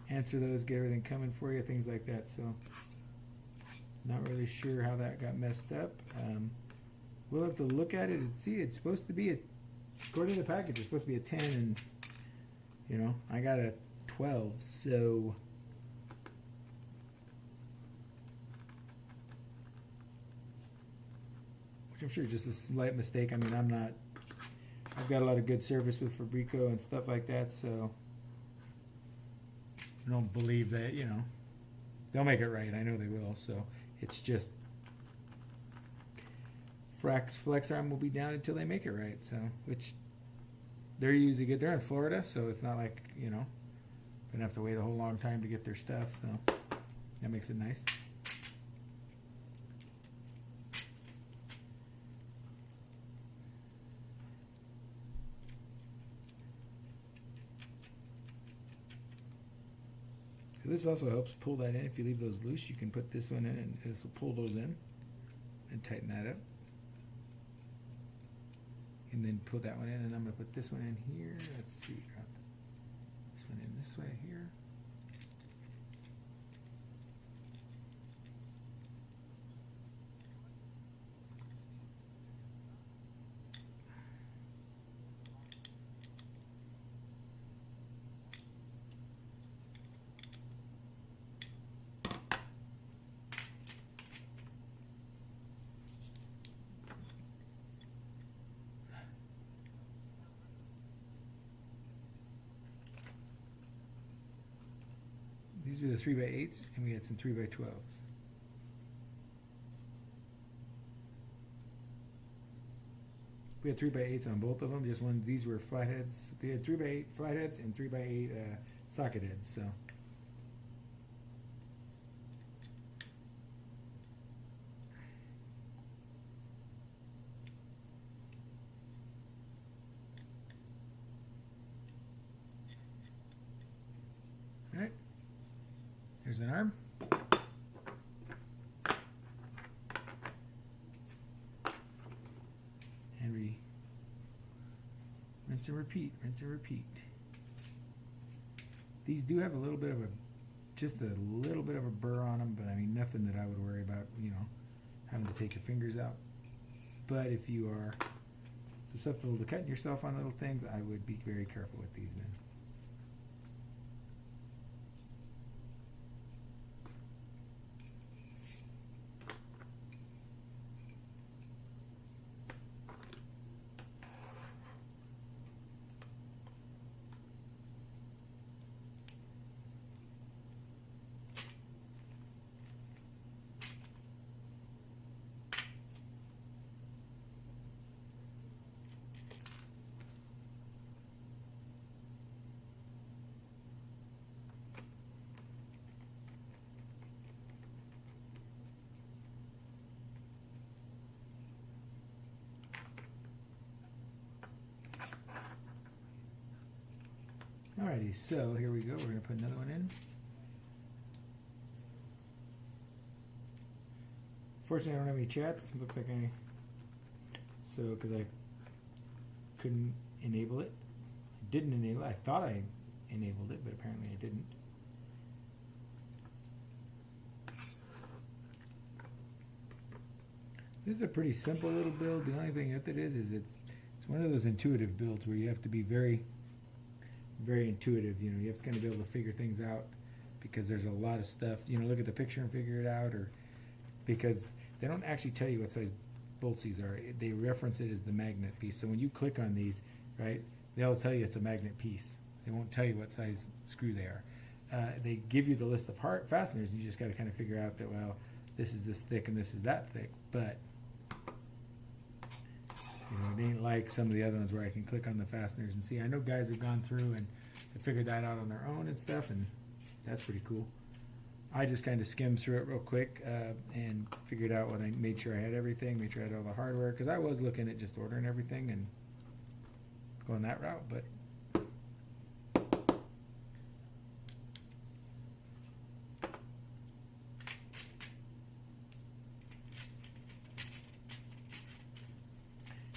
answer those, get everything coming for you, things like that. So not really sure how that got messed up. We'll have to look at it and see. It's supposed to be according to the package, it's supposed to be a 10, and you know, I got a 12, so which I'm sure is just a slight mistake. I mean, I've got a lot of good service with Fabreeko and stuff like that, so I don't believe that, you know, they'll make it right. I know they will, so it's just Fraks Flex arm will be down until they make it right. So, which they're usually good. They're in Florida, so it's not like, you know, gonna have to wait a whole long time to get their stuff. So that makes it nice. So this also helps pull that in. If you leave those loose, you can put this one in and this will pull those in and tighten that up. And then put that one in, and I'm going to put this one in here. Let's see. Drop this one in this way here. these were the 3x8s, and we had some 3x12s. We had 3x8s on both of them. Just one. These were flatheads. They had 3x8 flatheads and 3x8 socket heads. So. All right. Here's an arm. And rinse and repeat, rinse and repeat. These do have a little bit of just a little bit of a burr on them, but I mean nothing that I would worry about, you know, having to take your fingers out. But if you are susceptible to cutting yourself on little things, I would be very careful with these then. Alrighty, so here we go. We're going to put another one in. Fortunately, I don't have any chats. It looks like because I couldn't enable it. I didn't enable it. I thought I enabled it, but apparently I didn't. This is a pretty simple little build. The only thing with it is it's one of those intuitive builds where you have to be very intuitive. You know, you have to kind of be able to figure things out because there's a lot of stuff. You know, look at the picture and figure it out, or because they don't actually tell you what size bolts these are. They reference it as the magnet piece. So when you click on these, right, they'll tell you it's a magnet piece. They won't tell you what size screw they are. They give you the list of fasteners, and you just got to kind of figure out that, well, this is this thick and this is that thick. But you know, it ain't like some of the other ones where I can click on the fasteners and see. I know guys have gone through and figured that out on their own and stuff, and that's pretty cool. I just kind of skimmed through it real quick and figured out when I made sure I had everything, made sure I had all the hardware, because I was looking at just ordering everything and going that route, but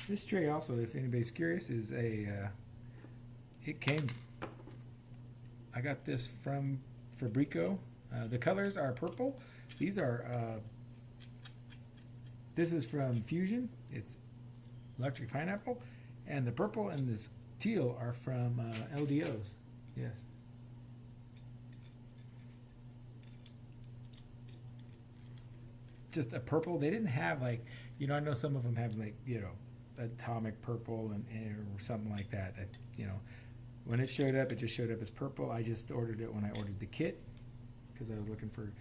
this tray also, if anybody's curious, is I got this from Fabreeko. The colors are purple. These are, this is from Fusion. It's electric pineapple. And the purple and this teal are from LDOs. Yes. Just a purple. They didn't have like, you know, I know some of them have like, you know, atomic purple and or something like that. You know, when it showed up, it just showed up as purple. I just ordered it when I ordered the kit because I was looking for,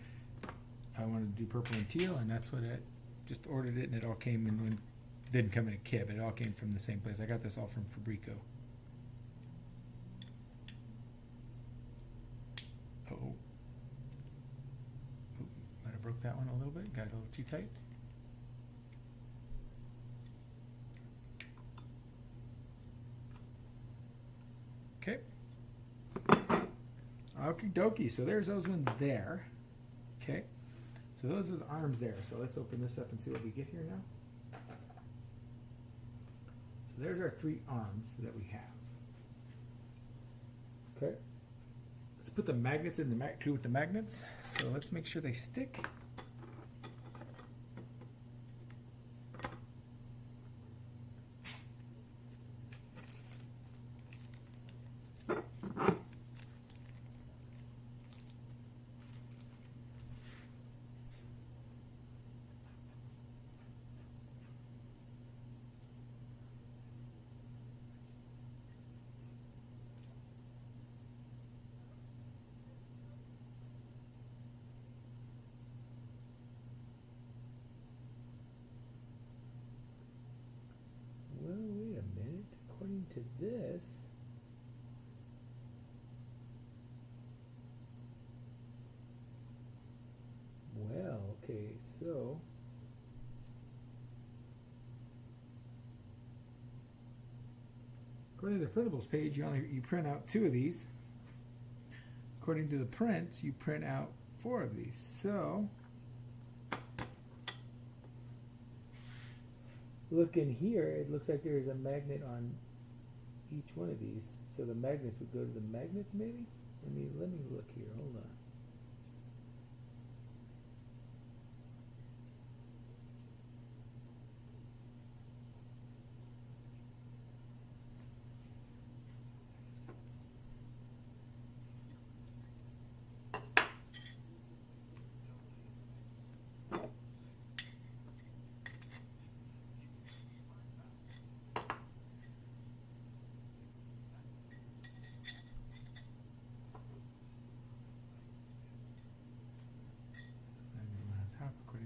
I wanted to do purple and teal, and that's what it, just ordered it, and it all came in, didn't come in a kit, but it all came from the same place. I got this all from Fabreeko. Oh, might have broke that one a little bit, got it a little too tight. Okay. Okie dokie. So there's those ones there. Okay. So those are arms there. So let's open this up and see what we get here now. So there's our 3 arms that we have. Okay. Let's put the magnets in the mag with the magnets. So let's make sure they stick. According to the printables page, you print out 2 of these. According to the prints, you print out 4 of these. So, looking here, it looks like there is a magnet on each one of these. So the magnets would go to the magnets, maybe. Let me look here. Hold on.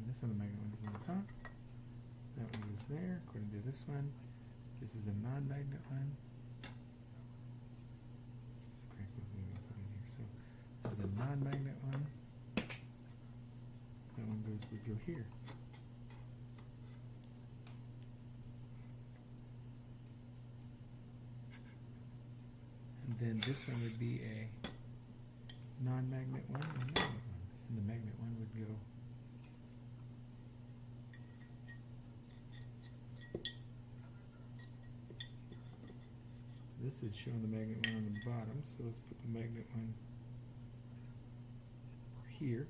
This one, the magnet one is on the top. That one is there. According to this one, this is a non-magnet one. So this is a non-magnet one. That one would go here. And then this one would be a non-magnet one and a magnet one. And the magnet one would go . This would show the magnet one on the bottom, so let's put the magnet one here.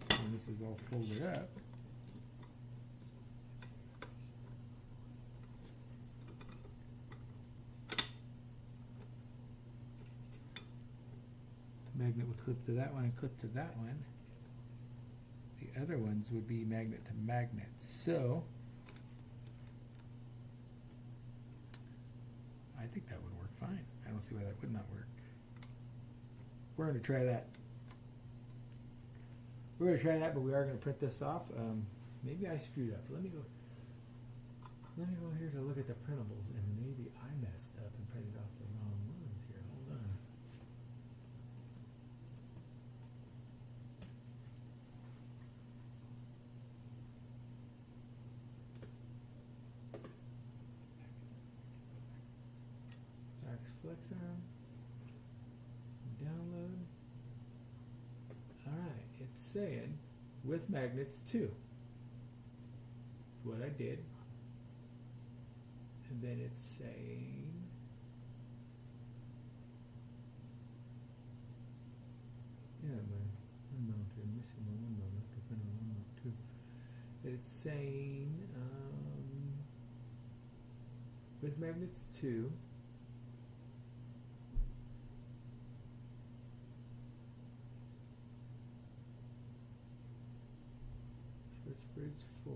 So when this is all folded up, magnet would clip to that one and clip to that one. The other ones would be magnet to magnet. So I think that would work fine. I don't see why that would not work. We're going to try that. We're going to try that, but we are going to print this off. Maybe I screwed up. Let me go here to look at the printables, and maybe I messed up and printed off the wrong ones here. Hold on. Fraks Flex arm. Download. Alright, it's saying with magnets too. What I did. And then it's saying one mounter, missing one mounter, depending on one mounter too. It's saying with magnets too. Switchbridge 4.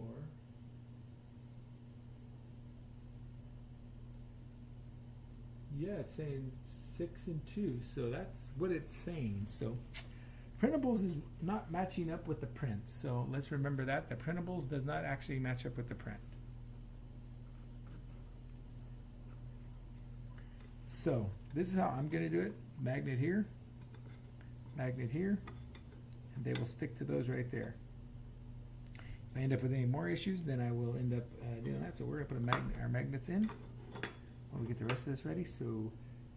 Yeah, it's saying 6 and 2, so that's what it's saying. So printables is not matching up with the print, so let's remember that. The printables does not actually match up with the print. So this is how I'm going to do it. Magnet here, and they will stick to those right there. If I end up with any more issues, then I will end up doing that. So we're going to put our magnets in when we get the rest of this ready. So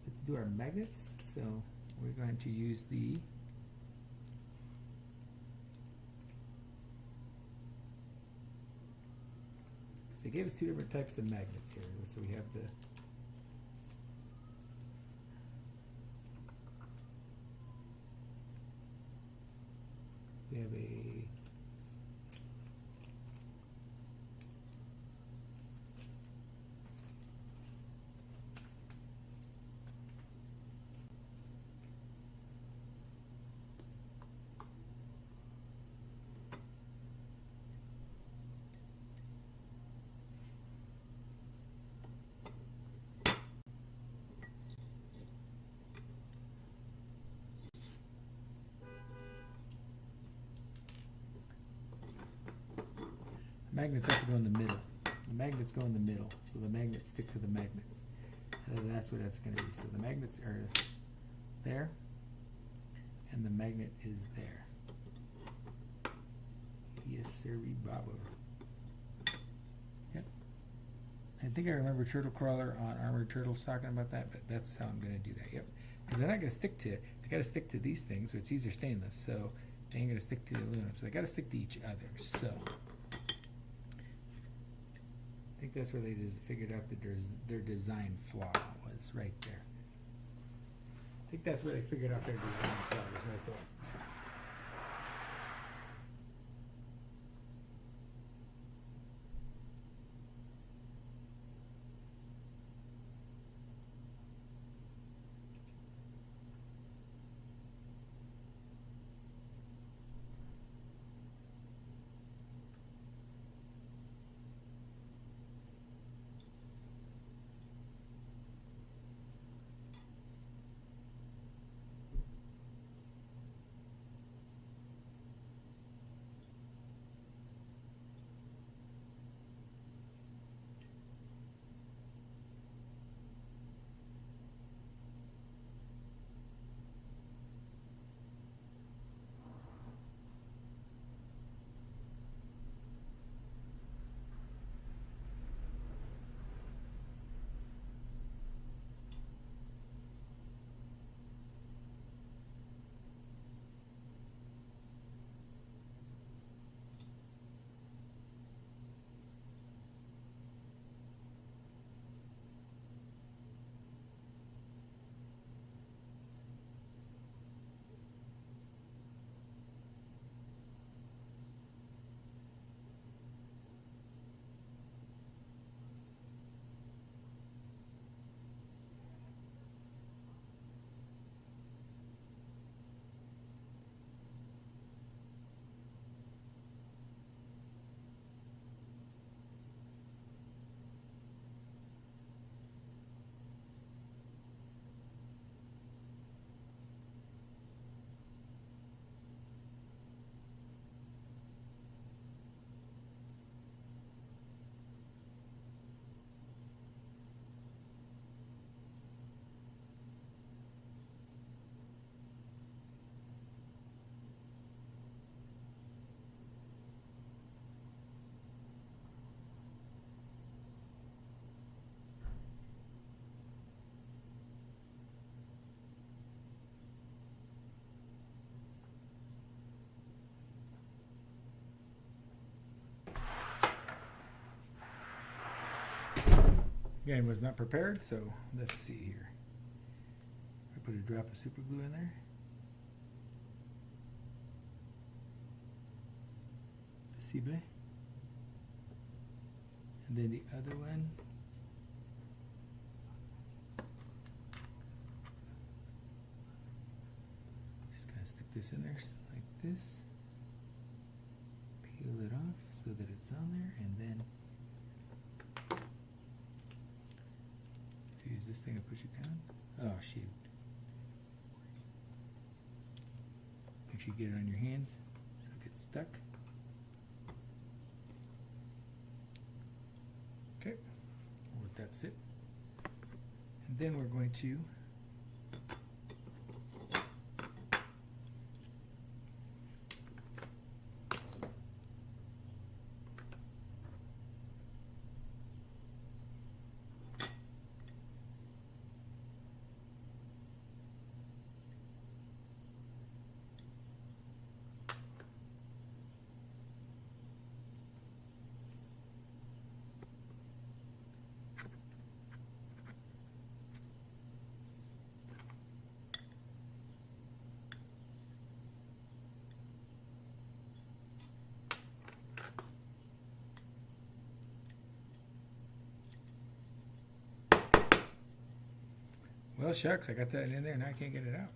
let's do our magnets. So we're going to use the they gave us 2 different types of magnets here. So we have a magnets have to go in the middle. The magnets go in the middle, so the magnets stick to the magnets. That's what that's going to be. So the magnets are there, and the magnet is there. Yes, sir, Baba. Yep. I think I remember Turtle Crawler on Armored Turtles talking about that, but that's how I'm going to do that. Yep. Because they're not going to stick to it. They got to stick to these things, which these are stainless, so they ain't going to stick to the aluminum. So they got to stick to each other. So I think that's where they just figured out their design flaw was right there. I think that's where they figured out their design flaw was right there. Again, was not prepared, so let's see here. I put a drop of super glue in there. Possible. And then the other one. Just gonna stick this in there like this. Peel it off so that it's on there, and then use this thing to push it down. Oh shoot. Make sure you get it on your hands so it gets stuck. Okay, well, that's it. And then we're going to well, shucks, I got that in there and I can't get it out.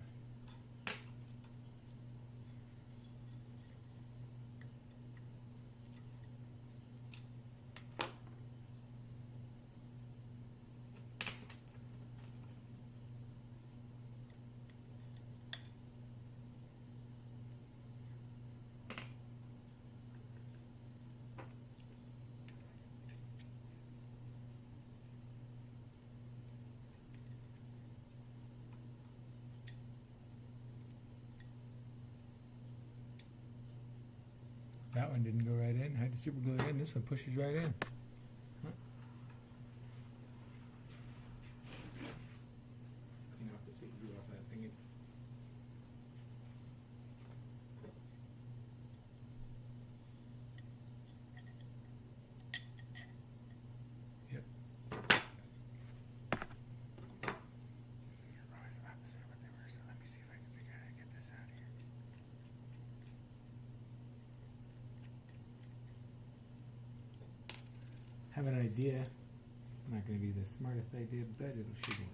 That one didn't go right in. I had to super glue it in. This one pushes right in. Huh. You know, if the super glue off that thing. Yep. They're always opposite of what they were, so let me see if I can figure out how to get this out here. Have an idea. It's not going to be the smartest idea, but it should work.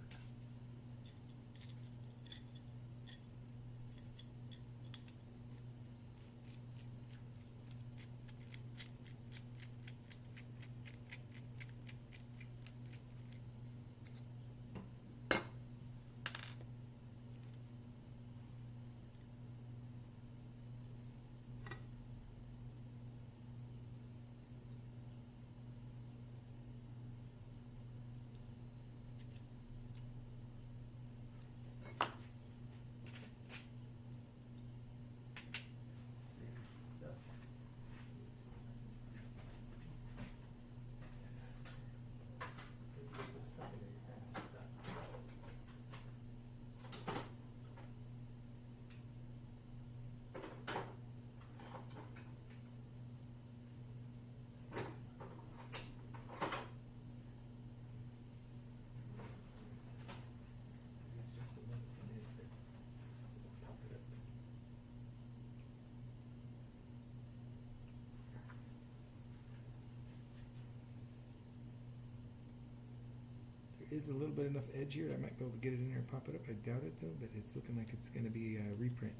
Is a little bit enough edge here. I might be able to get it in there and pop it up. I doubt it though, but it's looking like it's going to be a reprint.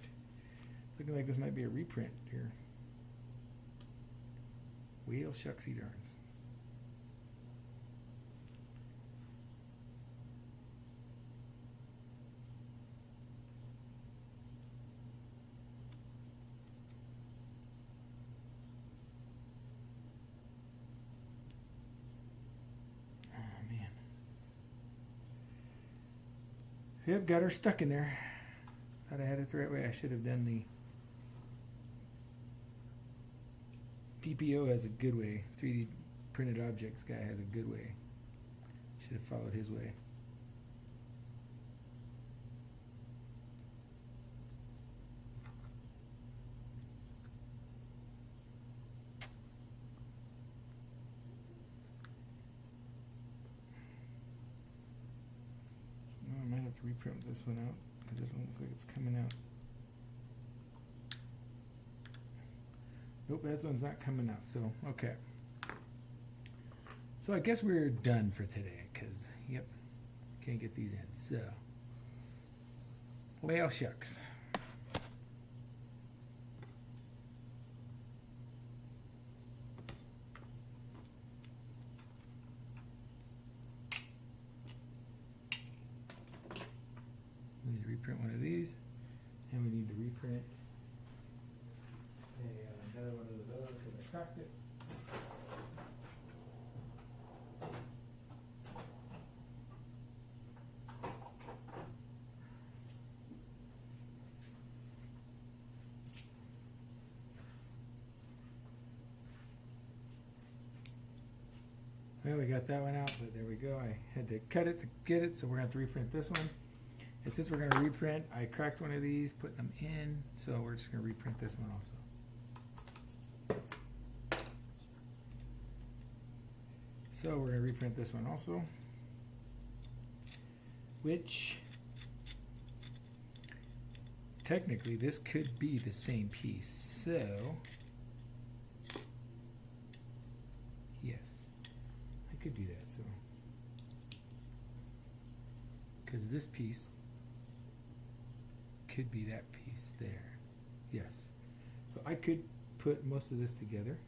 It's looking like this might be a reprint here. Whale shucksy darns. Yep, got her stuck in there. Thought I had it the right way. I should have done the DPO has a good way. 3D printed objects guy has a good way. Should have followed his way. I might have to reprint this one out because it don't look like it's coming out. Nope, that one's not coming out, so okay. So I guess we're done for today because, yep, can't get these in. So, whale shucks. We need to reprint one of these, and we need to reprint another one of those others because I cracked it. Well, we got that one out, but there we go. I had to cut it to get it, so we're going to have to reprint this one. And since we're going to reprint, I cracked one of these, put them in, so we're just going to reprint this one also. So we're going to reprint this one also, which technically this could be the same piece. So yes, I could do that. So because this piece could be that piece there. Yes. So I could put most of this together.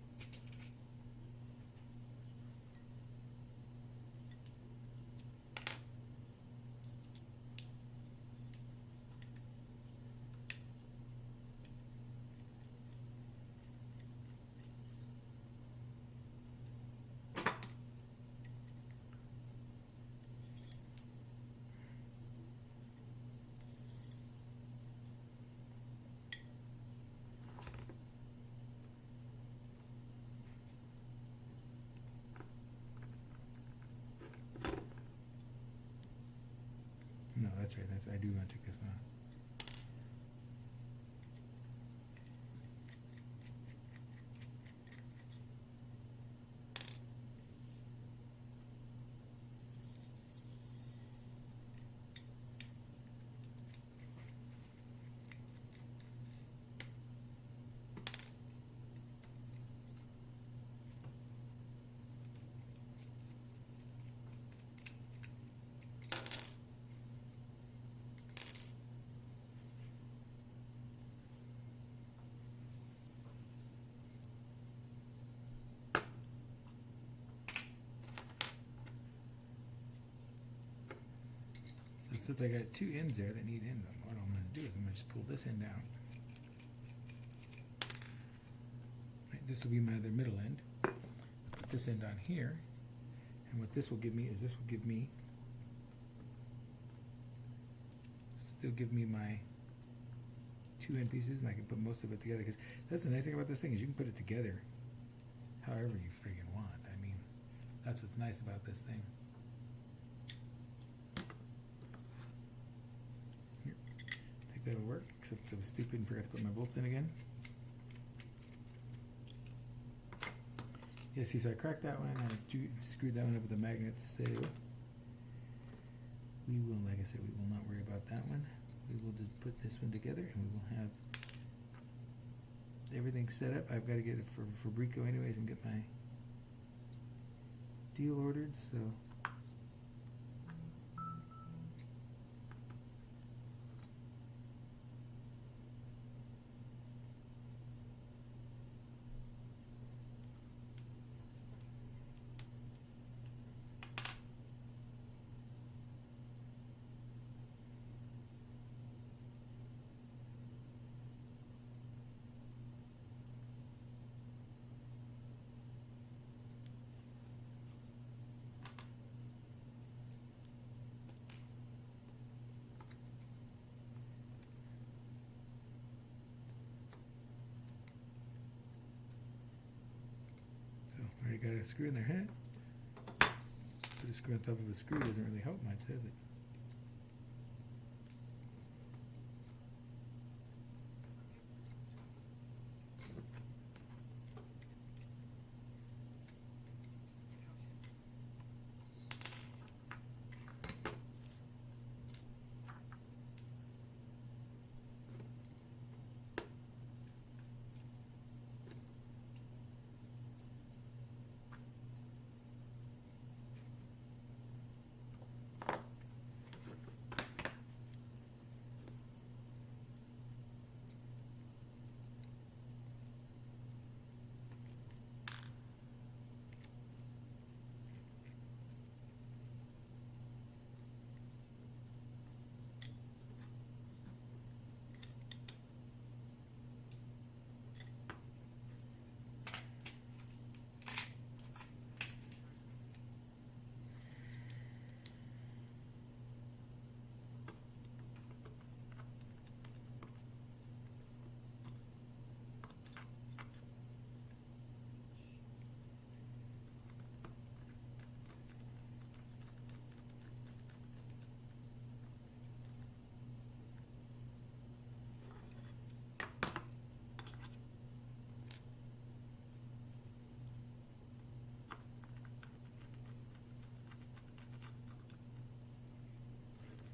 that's right. I do want to take this one off. So since I got two ends there that need ends, what I'm going to do is I'm going to just pull this end down. Right, this will be my other middle end. Put this end on here, and what this will give me is this will give me, still give me my two end pieces, and I can put most of it together. Because that's the nice thing about this thing is you can put it together however you friggin' want. I mean, that's what's nice about this thing. That'll work, except I was stupid and forgot to put my bolts in again. Yeah, see, so I cracked that one, I screwed that one up with the magnets, so we will, like I said, we will not worry about that one. We will just put this one together and we will have everything set up. I've got to get it for Fabreeko anyways and get my deal ordered, so already got a screw in their head. Put a screw on top of a screw doesn't really help much, does it?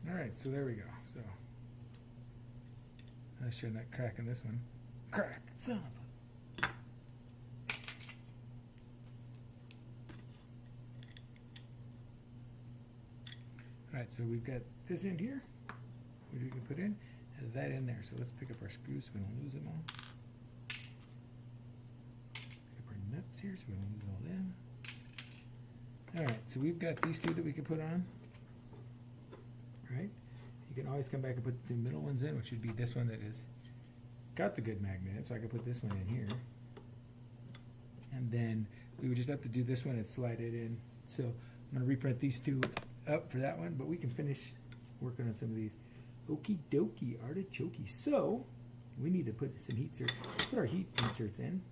Alright, so there we go. So I should not crack in this one. Crack, son of a. Alright, so we've got this end here, which we can put in, and that in there. So let's pick up our screws so we don't lose them all. Pick up our nuts here so we don't lose all them. Alright, so we've got these two that we can put on. Right? You can always come back and put the middle ones in, which would be this one that is got the good magnet, so I can put this one in here. And then we would just have to do this one and slide it in. So I'm going to reprint these two up for that one, but we can finish working on some of these. Okie dokie, artichoke. So we need to put some heat inserts. Let's put our heat inserts in.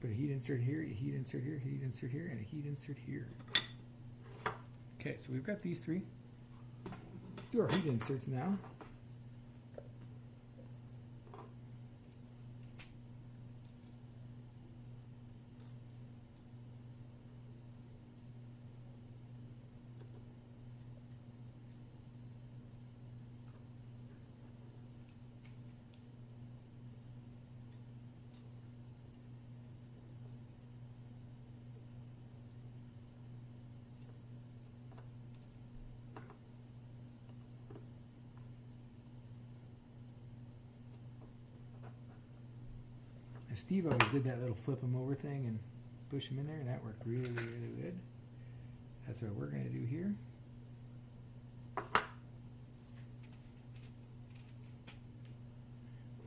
Put a heat insert here, a heat insert here, a heat insert here, and a heat insert here. Okay, so we've got these three. do our heat inserts now. Steve always did that little flip them over thing and push them in there, and that worked really, really good. That's what we're going to do here.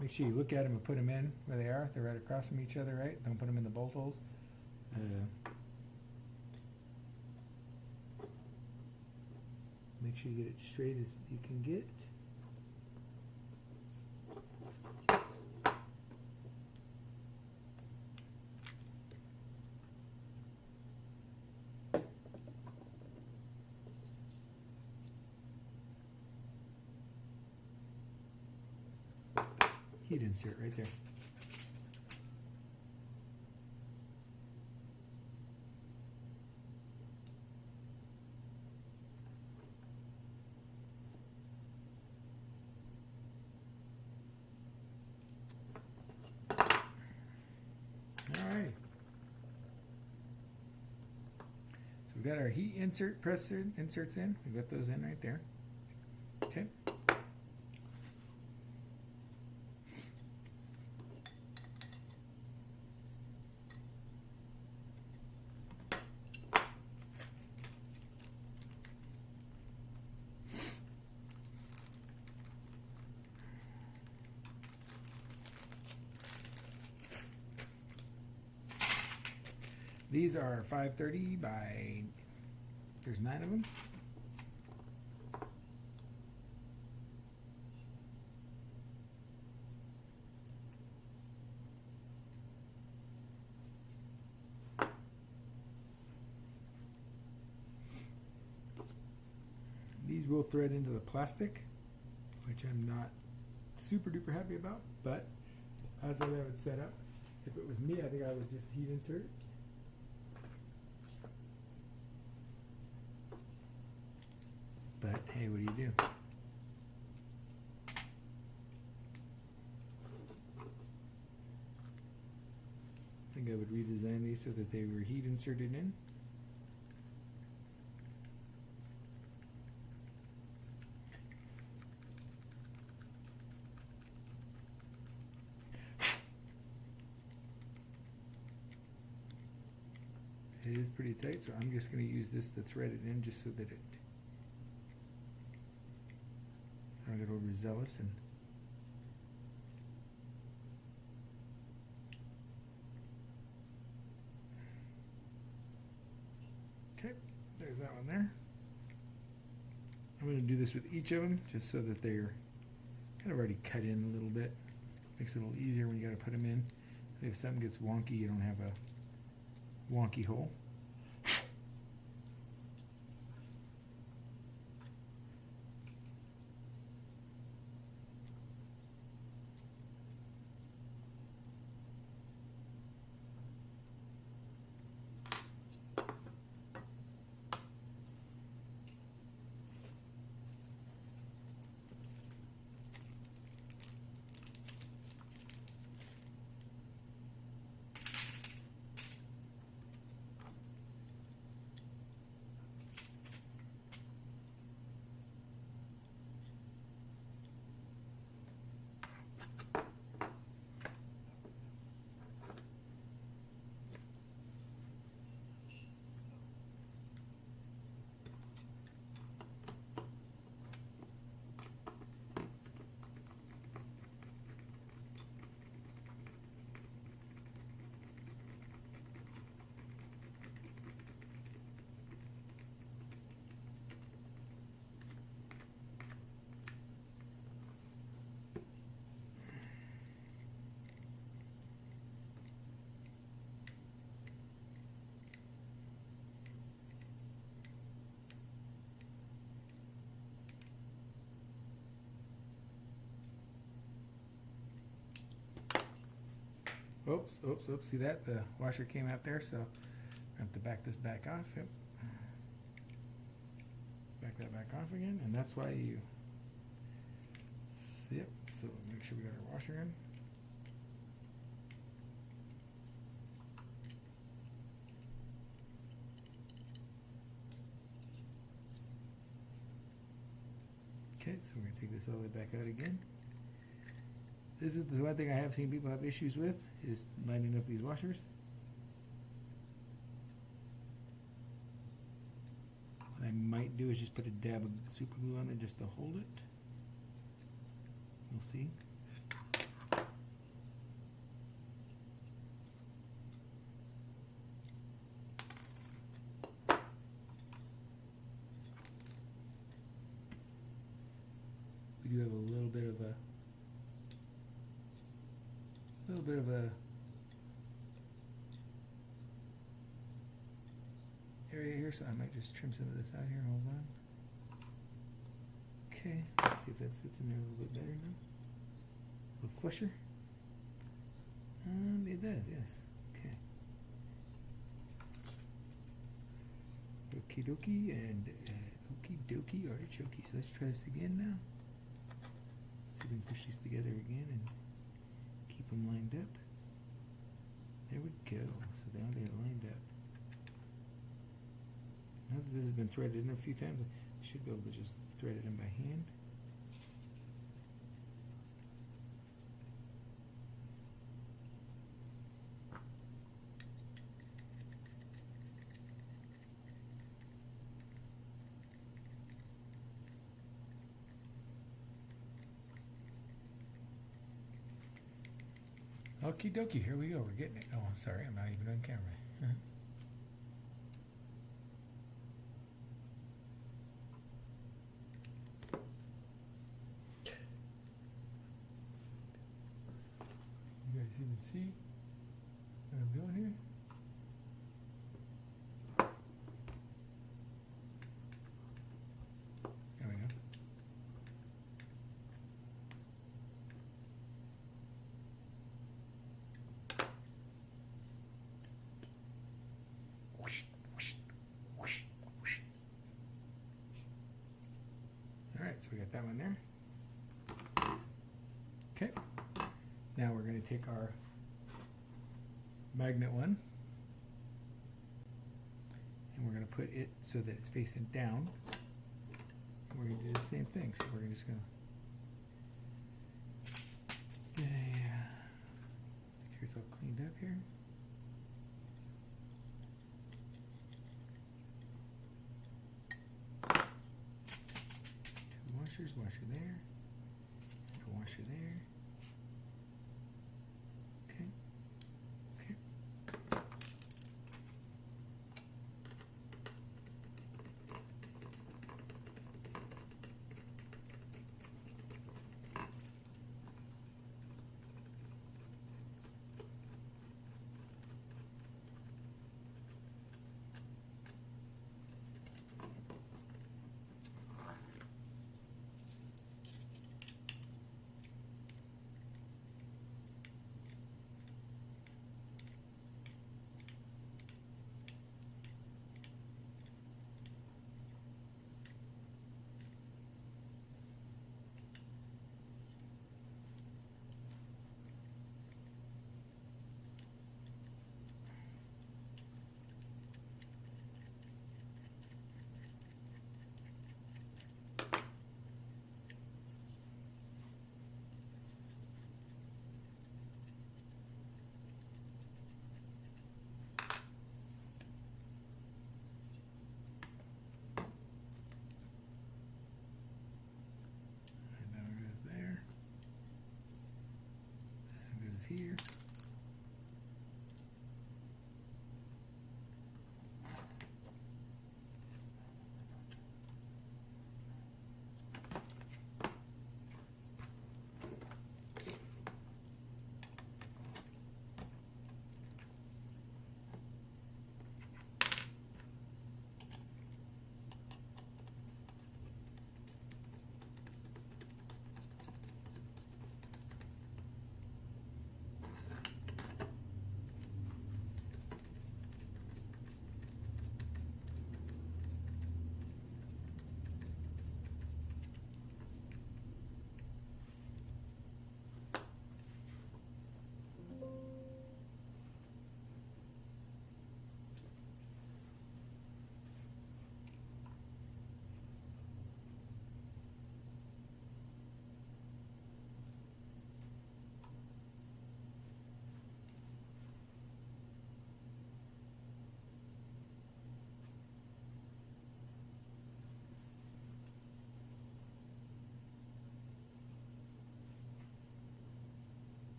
Make sure you look at them and put them in where they are. They're right across from each other, right? Don't put them in the bolt holes. Make sure you get it straight as you can get. Heat insert right there. All right. So we've got our heat insert presser inserts in. We've got those in right there. Okay. These are 530 by, there's 9 of them. These will thread into the plastic, which I'm not super duper happy about, but that's how I have it set up. If it was me, I think I would just heat insert. But hey, what do you do? I think I would redesign these so that they were heat inserted in. It is pretty tight, so I'm just going to use this to thread it in just so that it, so I don't get overzealous and okay, there's that one there. I'm going to do this with each of them just so that they're kind of already cut in a little bit. Makes it a little easier when you got to put them in. If something gets wonky, you don't have a wonky hole. Oops, oops, oops. See that? The washer came out there, so I have to back this back off. Yep. Back that back off again, and that's why you. Yep. So make sure we got our washer in. Okay, so we're gonna take this all the way back out again. This is the one thing I have seen people have issues with, is lining up these washers. What I might do is just put a dab of super glue on it just to hold it. We'll see. We do have a little bit of a area here, so I might just trim some of this out here. Hold on. Okay, let's see if that sits in there a little bit better now. A little flusher. It does, yes. Okay. Okie dokie and okie dokie artichoke. So let's try this again now. See if we can push these together again and keep them lined up. There we go. So now they're lined up. Now that this has been threaded in a few times, I should be able to just thread it in by hand. Okie dokie, here we go. We're getting it. Oh, I'm sorry, I'm not even on camera. You guys even see what I'm doing here? There we go. Whoosh, whoosh, whoosh, whoosh. All right, so we got that one there. Okay. Now we're going to take our magnet one and we're going to put it so that it's facing down. And we're going to do the same thing. So we're just going to get a, make sure it's all cleaned up here. Two washers, washer there, and a washer there. Here.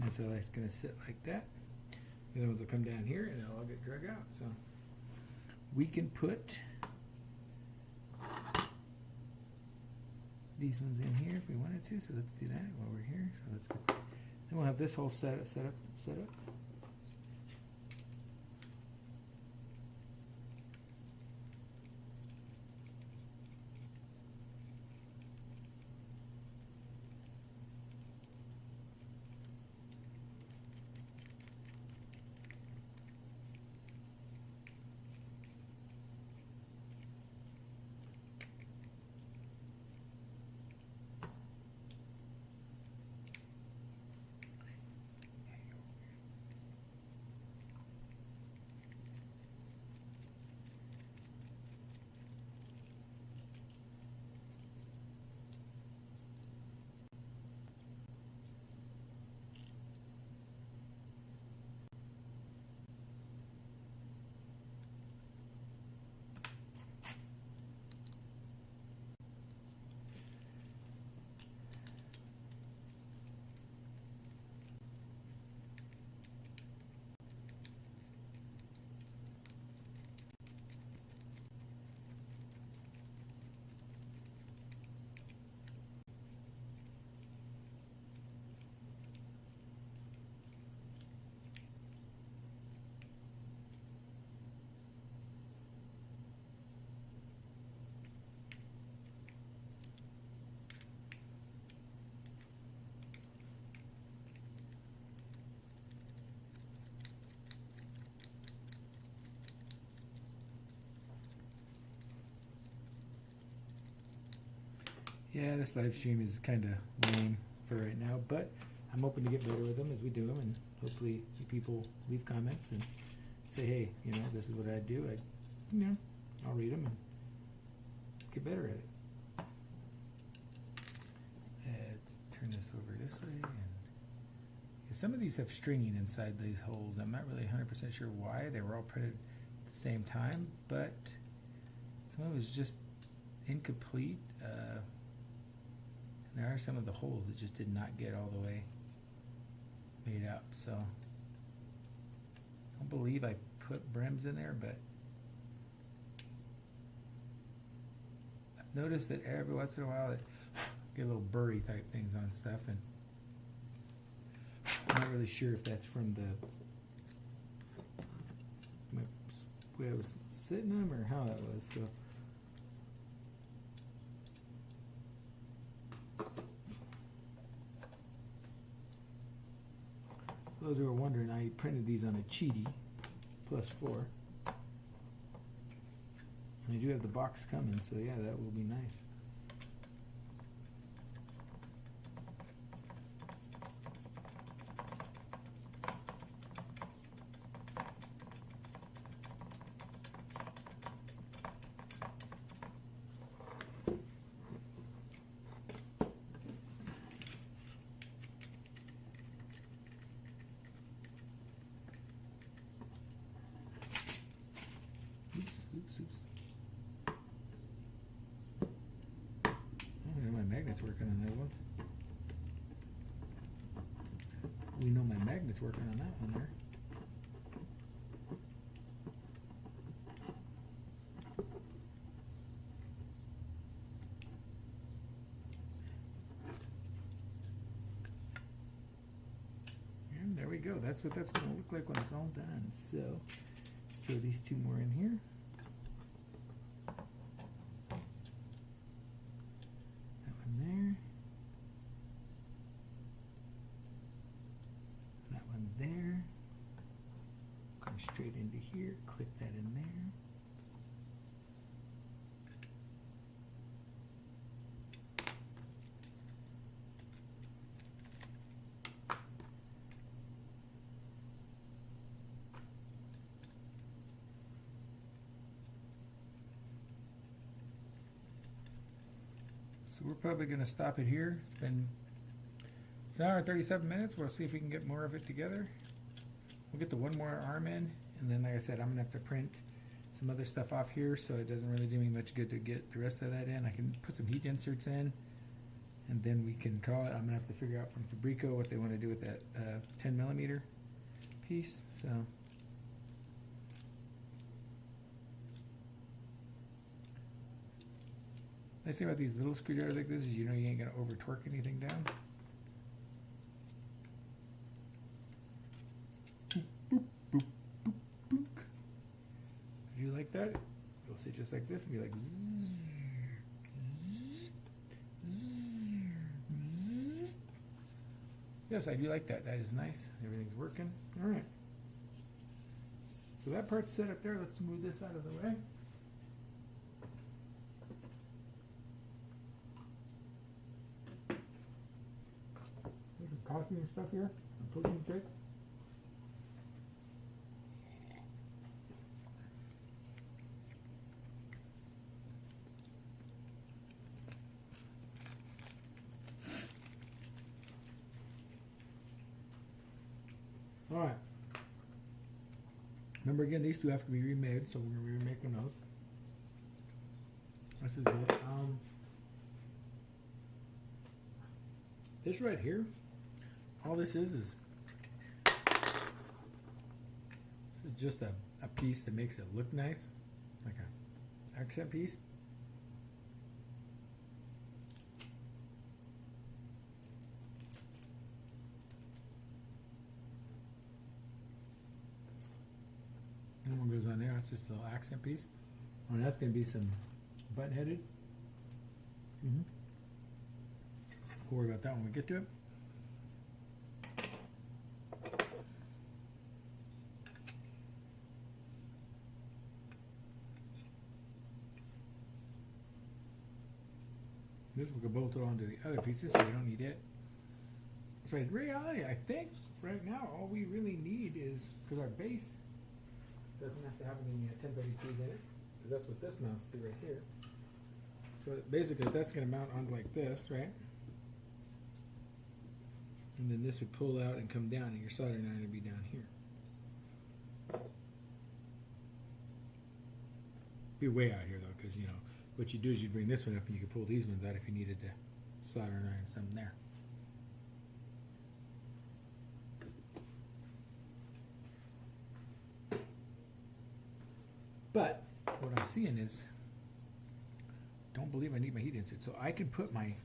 And so that's going to sit like that. The other ones will come down here and they'll all get drug out. So we can put these ones in here if we wanted to. So let's do that while we're here. So let's go. Then we'll have this whole set up. Yeah, this live stream is kind of lame for right now, but I'm hoping to get better with them as we do them, and hopefully people leave comments and say, hey, this is what I do. I'll read them and get better at it. Let's turn this over this way. And some of these have stringing inside these holes. I'm not really 100% sure why. They were all printed at the same time, but some of it was just incomplete. There are some of the holes that just did not get all the way made up, so I don't believe I put brims in there, but I've noticed that every once in a while it get little burry type things on stuff, and I'm not really sure if that's from the way I was sitting them or how that was. So those who are wondering, I printed these on a Cheaty +4. And I do have the box coming, so yeah, that will be nice. Working on that one. We know my magnet's working on that one there. And there we go. That's what that's going to look like when it's all done. So let's throw these two more in here. Straight into here, click that in there. So we're probably going to stop it here. It's an hour and 37 minutes. We'll see if we can get more of it together. We'll get the one more arm in, and then like I said, I'm gonna have to print some other stuff off here, so it doesn't really do me much good to get the rest of that in. I can put some heat inserts in and then we can call it. I'm gonna have to figure out from Fabreeko what they want to do with that 10 millimeter piece. So nice thing about these little screwdrivers like this is you know you ain't gonna over torque anything down. Boop, boop, boop, boop. If you like that, you'll see just like this and be like zzz. Yes, I do like that. That is nice. Everything's working. All right. So that part's set up there. Let's move this out of the way. There's some coffee and stuff here. A protein shake. All right. Remember again, these two have to be remade, so we're going to be remaking those. This is good. This right here, all this is just a piece that makes it look nice, like an accent piece. And one goes on there. That's just a little accent piece. And that's going to be some button-headed. We'll worry about that when we get to it. This we can bolt it onto the other pieces, so we don't need it. So in reality, I think right now all we really need is, because our base doesn't have to have any 1032s in it, because that's what this mounts to right here. So basically that's going to mount onto like this, right? And then this would pull out and come down, and your soldering iron would be down here. Be way out here though, because you know what you do is you bring this one up and you can pull these ones out if you needed to solder iron something there. But what I'm seeing is, don't believe I need my heat insert, so I can put my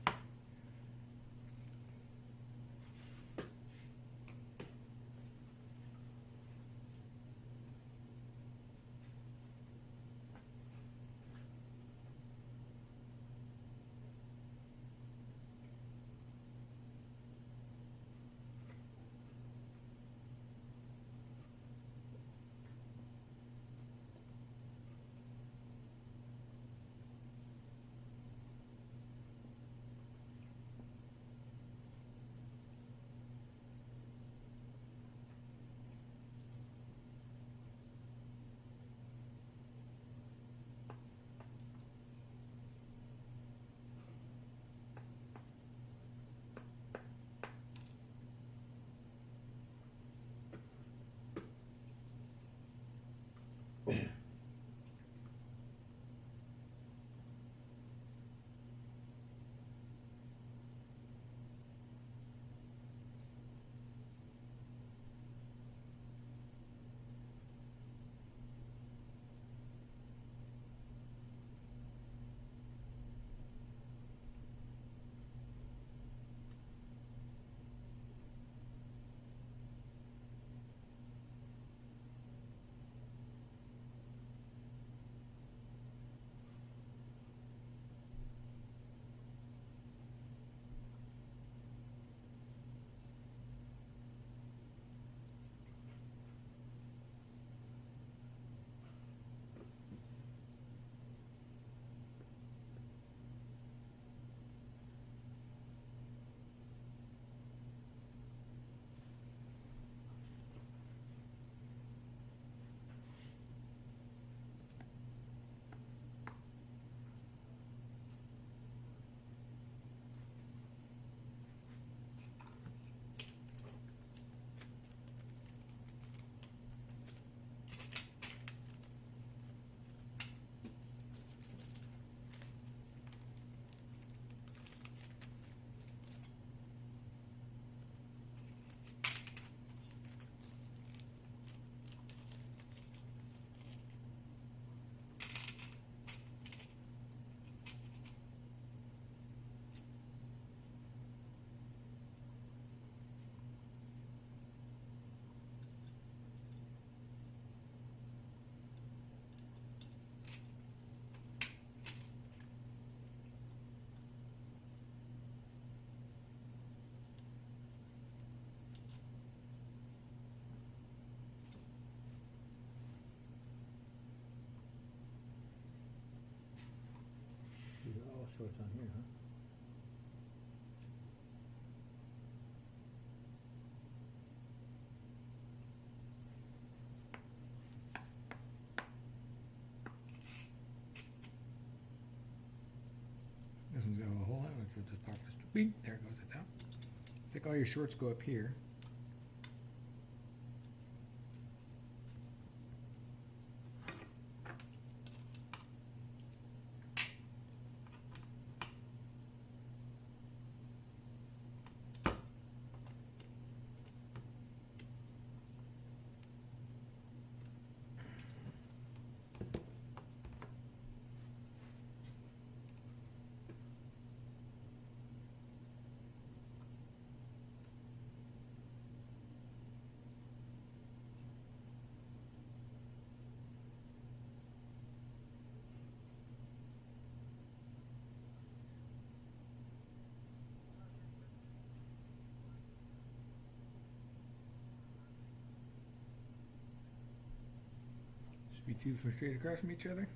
Basketball shorts on here, huh? This one's got a hole in it, which will just pop this. Beep, there it goes, it's out. It's like all your shorts go up here. Should be two from straight across from each other.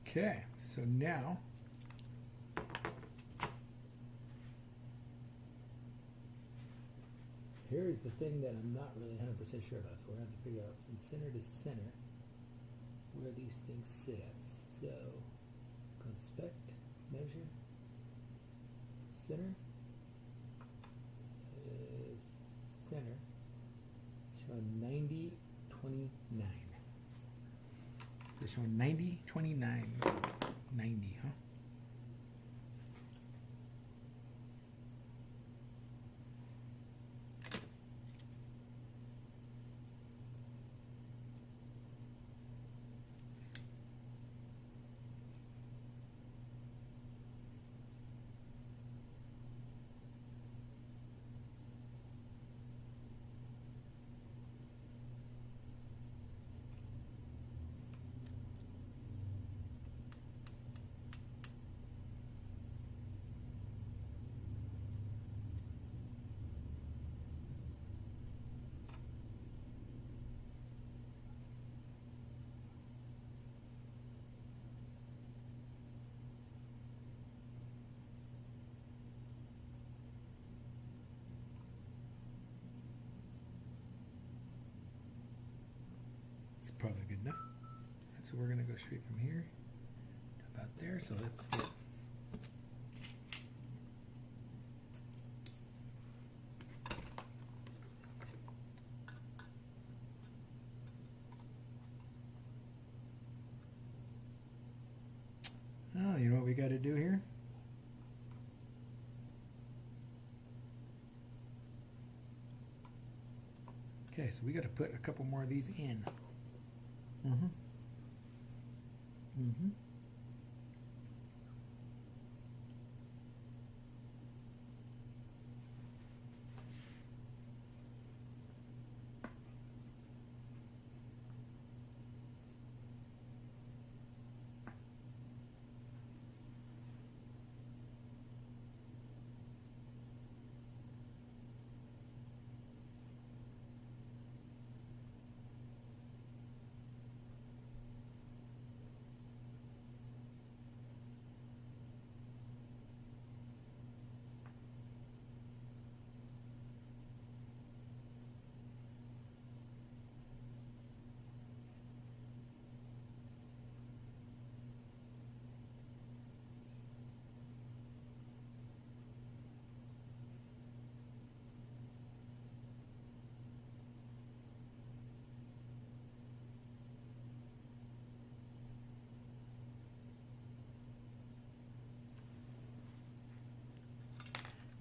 Okay, so now here's the thing that I'm not really 100% sure about. So we're going to have to figure out from center to center where these things sit at. So let's go inspect, measure, center, center, showing 90, 29. So it's showing 90, 29, 90, huh? Probably good enough. And so we're going to go straight from here to about there. So let's get oh, you know what we got to do here? Okay, so we got to put a couple more of these in. Mm-hmm. Mm-hmm.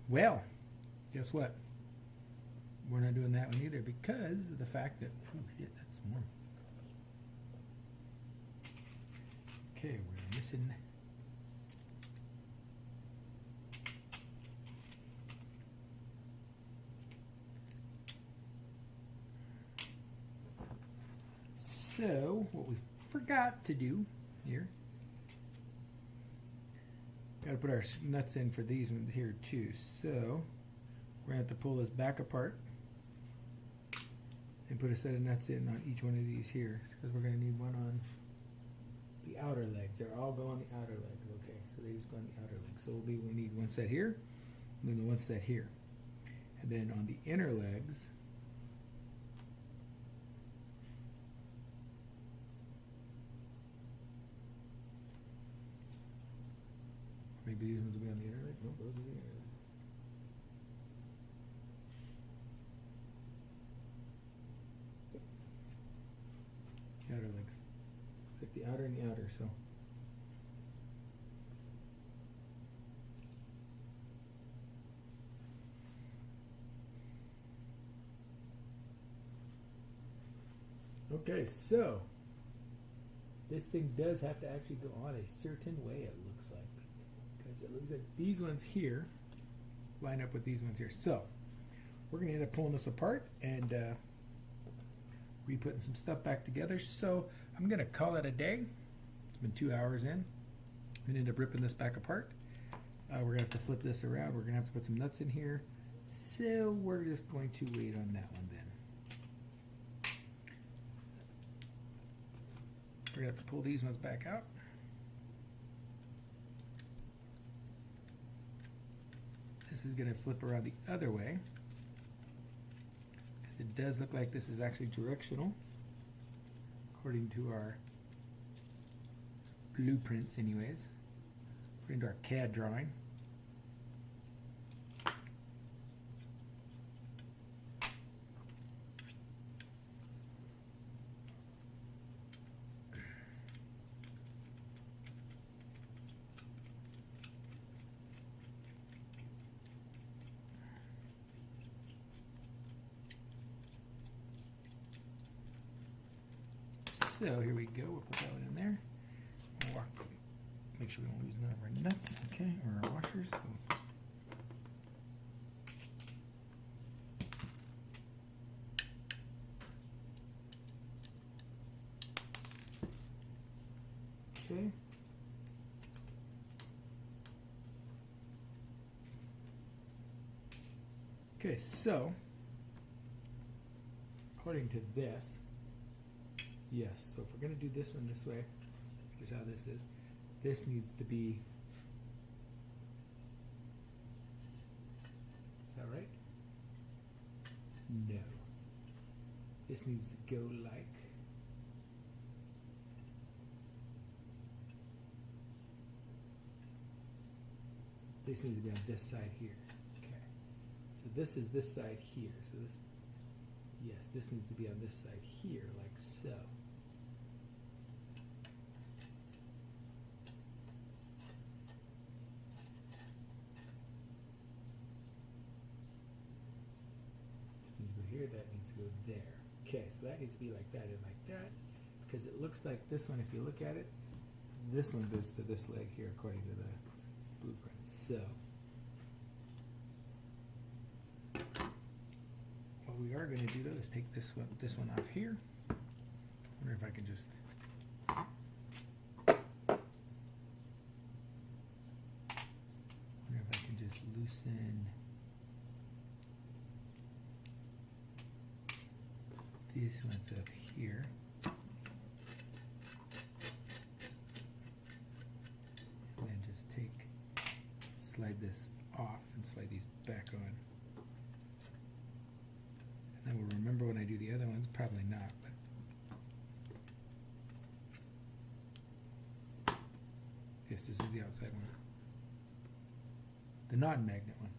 Well, guess what? We're not doing that one either because of the fact that, oh shit, that's warm. Okay, we're missing. So, what we forgot to do here, got to put our nuts in for these ones here too. So, we're going to have to pull this back apart and put a set of nuts in on each one of these here because we're going to need one on the outer legs. They're all go on the outer legs. Okay, so they just go on the outer legs. So we need one set here and then the one set here. And then on the inner legs, maybe these ones will be on the inner legs. Nope, those are the inner legs. The outer legs. It's like the outer and the outer, so. Okay, so this thing does have to actually go on a certain way, it looks like. Because it looks like these ones here line up with these ones here. So we're going to end up pulling this apart and re-putting some stuff back together. So I'm going to call it a day. It's been 2 hours in. I'm going to end up ripping this back apart. We're going to have to flip this around. We're going to have to put some nuts in here. So we're just going to wait on that one then. We're going to have to pull these ones back out. This is going to flip around the other way. Because it does look like this is actually directional. According to our blueprints anyways. According to our CAD drawing. So here we go, we'll put that one in there. Walk. Make sure we don't lose none of our nuts, okay, or our washers. Okay. Okay, so according to this, yes, so if we're going to do this one this way, here's how this is. This needs to be, is that right? No. This needs to go like, this needs to be on this side here. Okay. So this is this side here. So this, yes, this needs to be on this side here, like so. Here, that needs to go there. Okay, so that needs to be like that and like that, because it looks like this one, if you look at it, this one goes to this leg here according to the blueprint. So what we are going to do though is take this one off here. I wonder if I can just loosen these ones up here. And then just slide this off and slide these back on. And then we'll remember when I do the other ones, probably not, but yes, this is the outside one. The non-magnet one.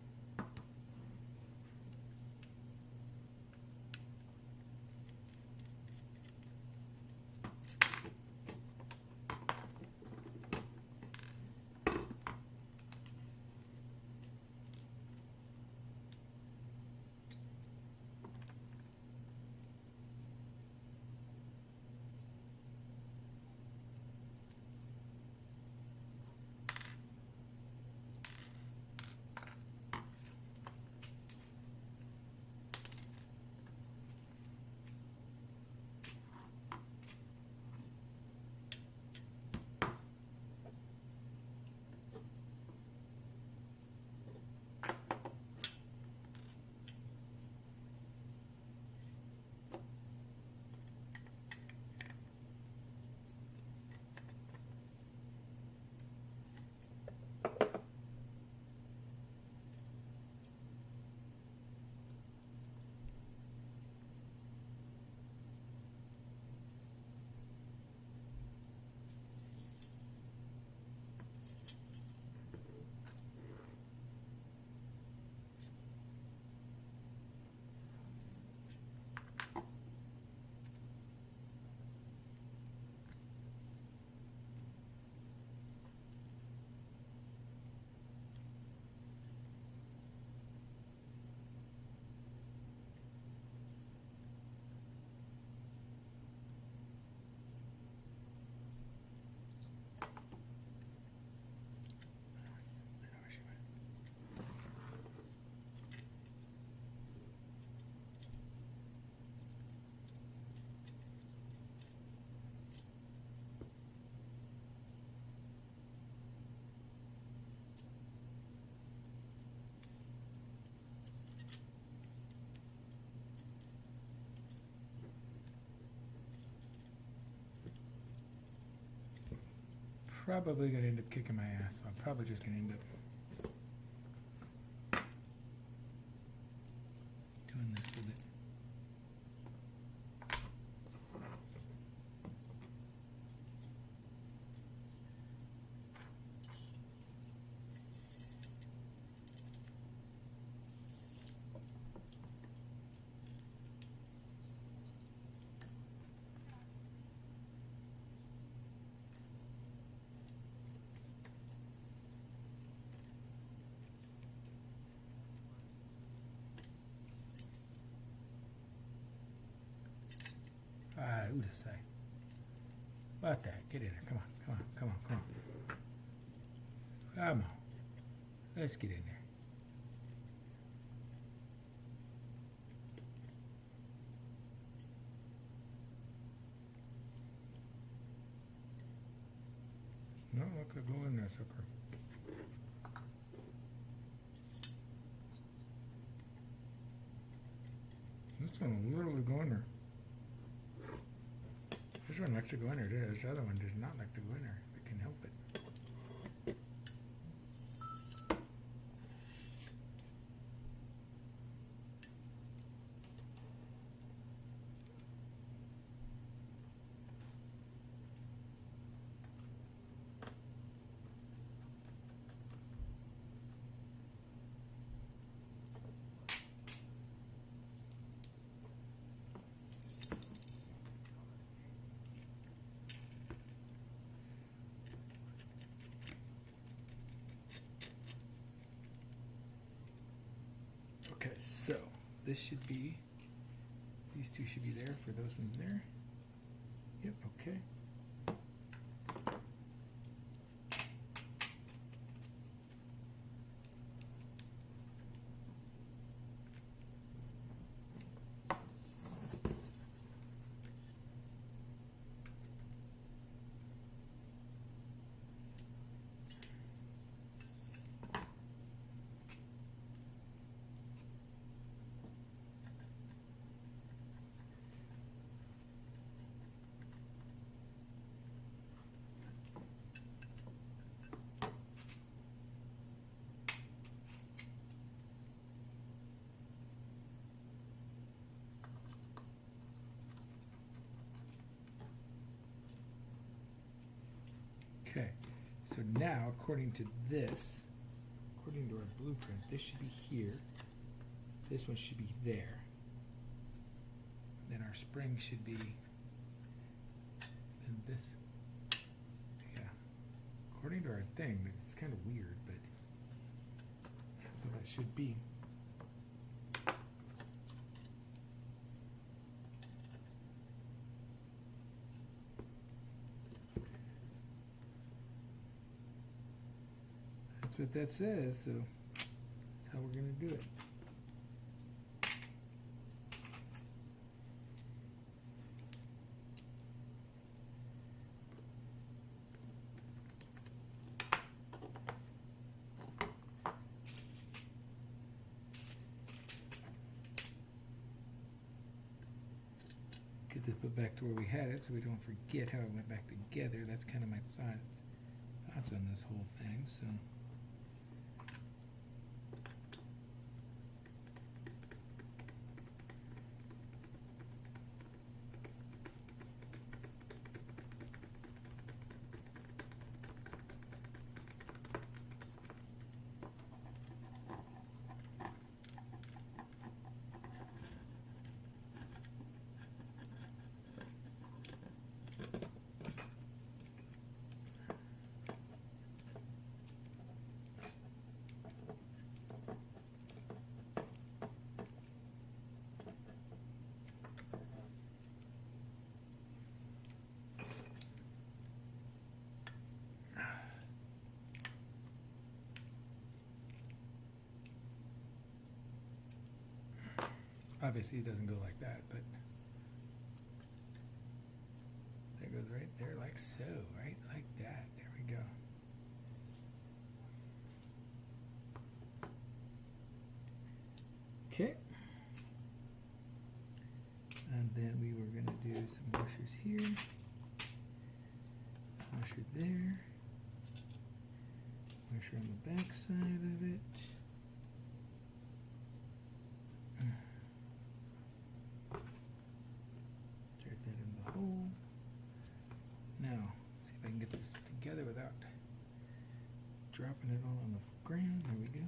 probably going to end up kicking my ass, so I'm probably just going to end up doing this with it. Who to say? What the heck? Get in there. Come on, come on, come on, come on. Come on. Let's get in there. No, I could go in there, sucker. This one will literally go in there. This one likes to go in there. This other one does not like to go in there. If it can help it. Okay, so this should be, these two should be there for those ones there. Yep, okay. Okay, so now according to this, according to our blueprint, this should be here. This one should be there. Then our spring should be in this. Yeah, according to our thing, it's kind of weird, but that's what that should be. That's what that says, so that's how we're going to do it. Get this put back to where we had it so we don't forget how it went back together. That's kind of my thoughts on this whole thing. So. Obviously, it doesn't go like that, but that goes right there like so, right? Like that. There we go. Okay. And then we were going to do some washers here. Washer there. Pressure on the back side of it. Start that in the hole. Now, see if I can get this together without dropping it all on the ground. There we go.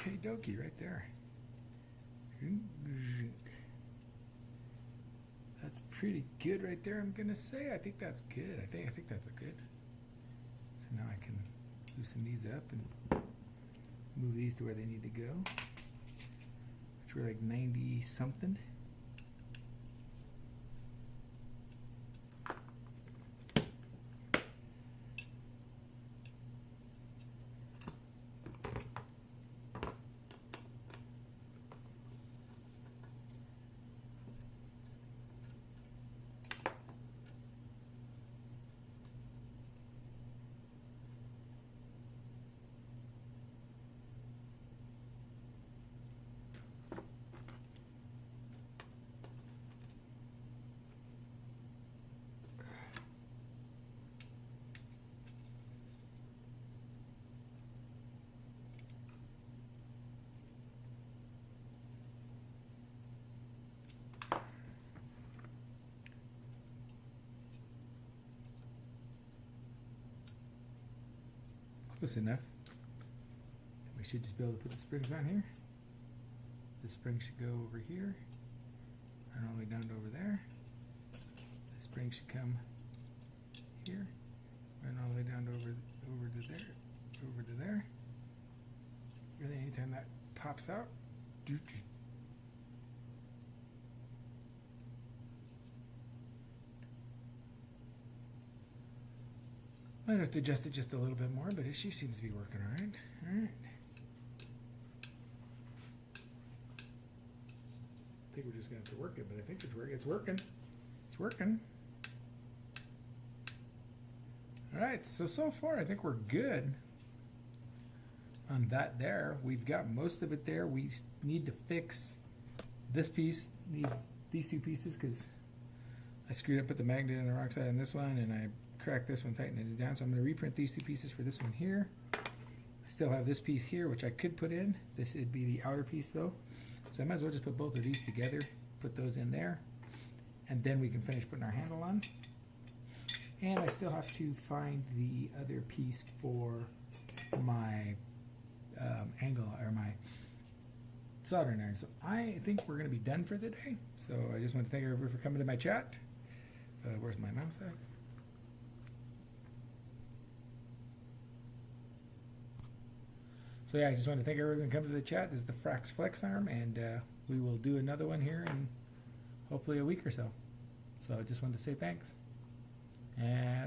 Okie dokie right there. That's pretty good right there, I'm gonna say. I think that's good. I think that's a good. So now I can loosen these up and move these to where they need to go. Which were like 90 something. Close enough. We should just be able to put the springs on here. The spring should go over here, and all the way down to over there. The spring should come here, and all the way down to over to there, over to there. Really, anytime that pops out, might have to adjust it just a little bit more, but she seems to be working all right. All right. I think we're just gonna have to work it, but I think it's working. It's working. It's working. All right. So far, I think we're good on that. There, we've got most of it there. We need to fix this piece. Needs these two pieces because I screwed up with the magnet and the wrong side on this one, and I cracked this one, tightening it down. So I'm going to reprint these two pieces for this one here. I still have this piece here, which I could put in. This would be the outer piece though. So I might as well just put both of these together, put those in there, and then we can finish putting our handle on. And I still have to find the other piece for my angle, or my soldering iron. So I think we're going to be done for the day. So I just want to thank everybody for coming to my chat. Where's my mouse at? So yeah, I just want to thank everyone who comes to the chat. This is the Fraks Flex arm, and we will do another one here in hopefully a week or so. So I just wanted to say thanks. And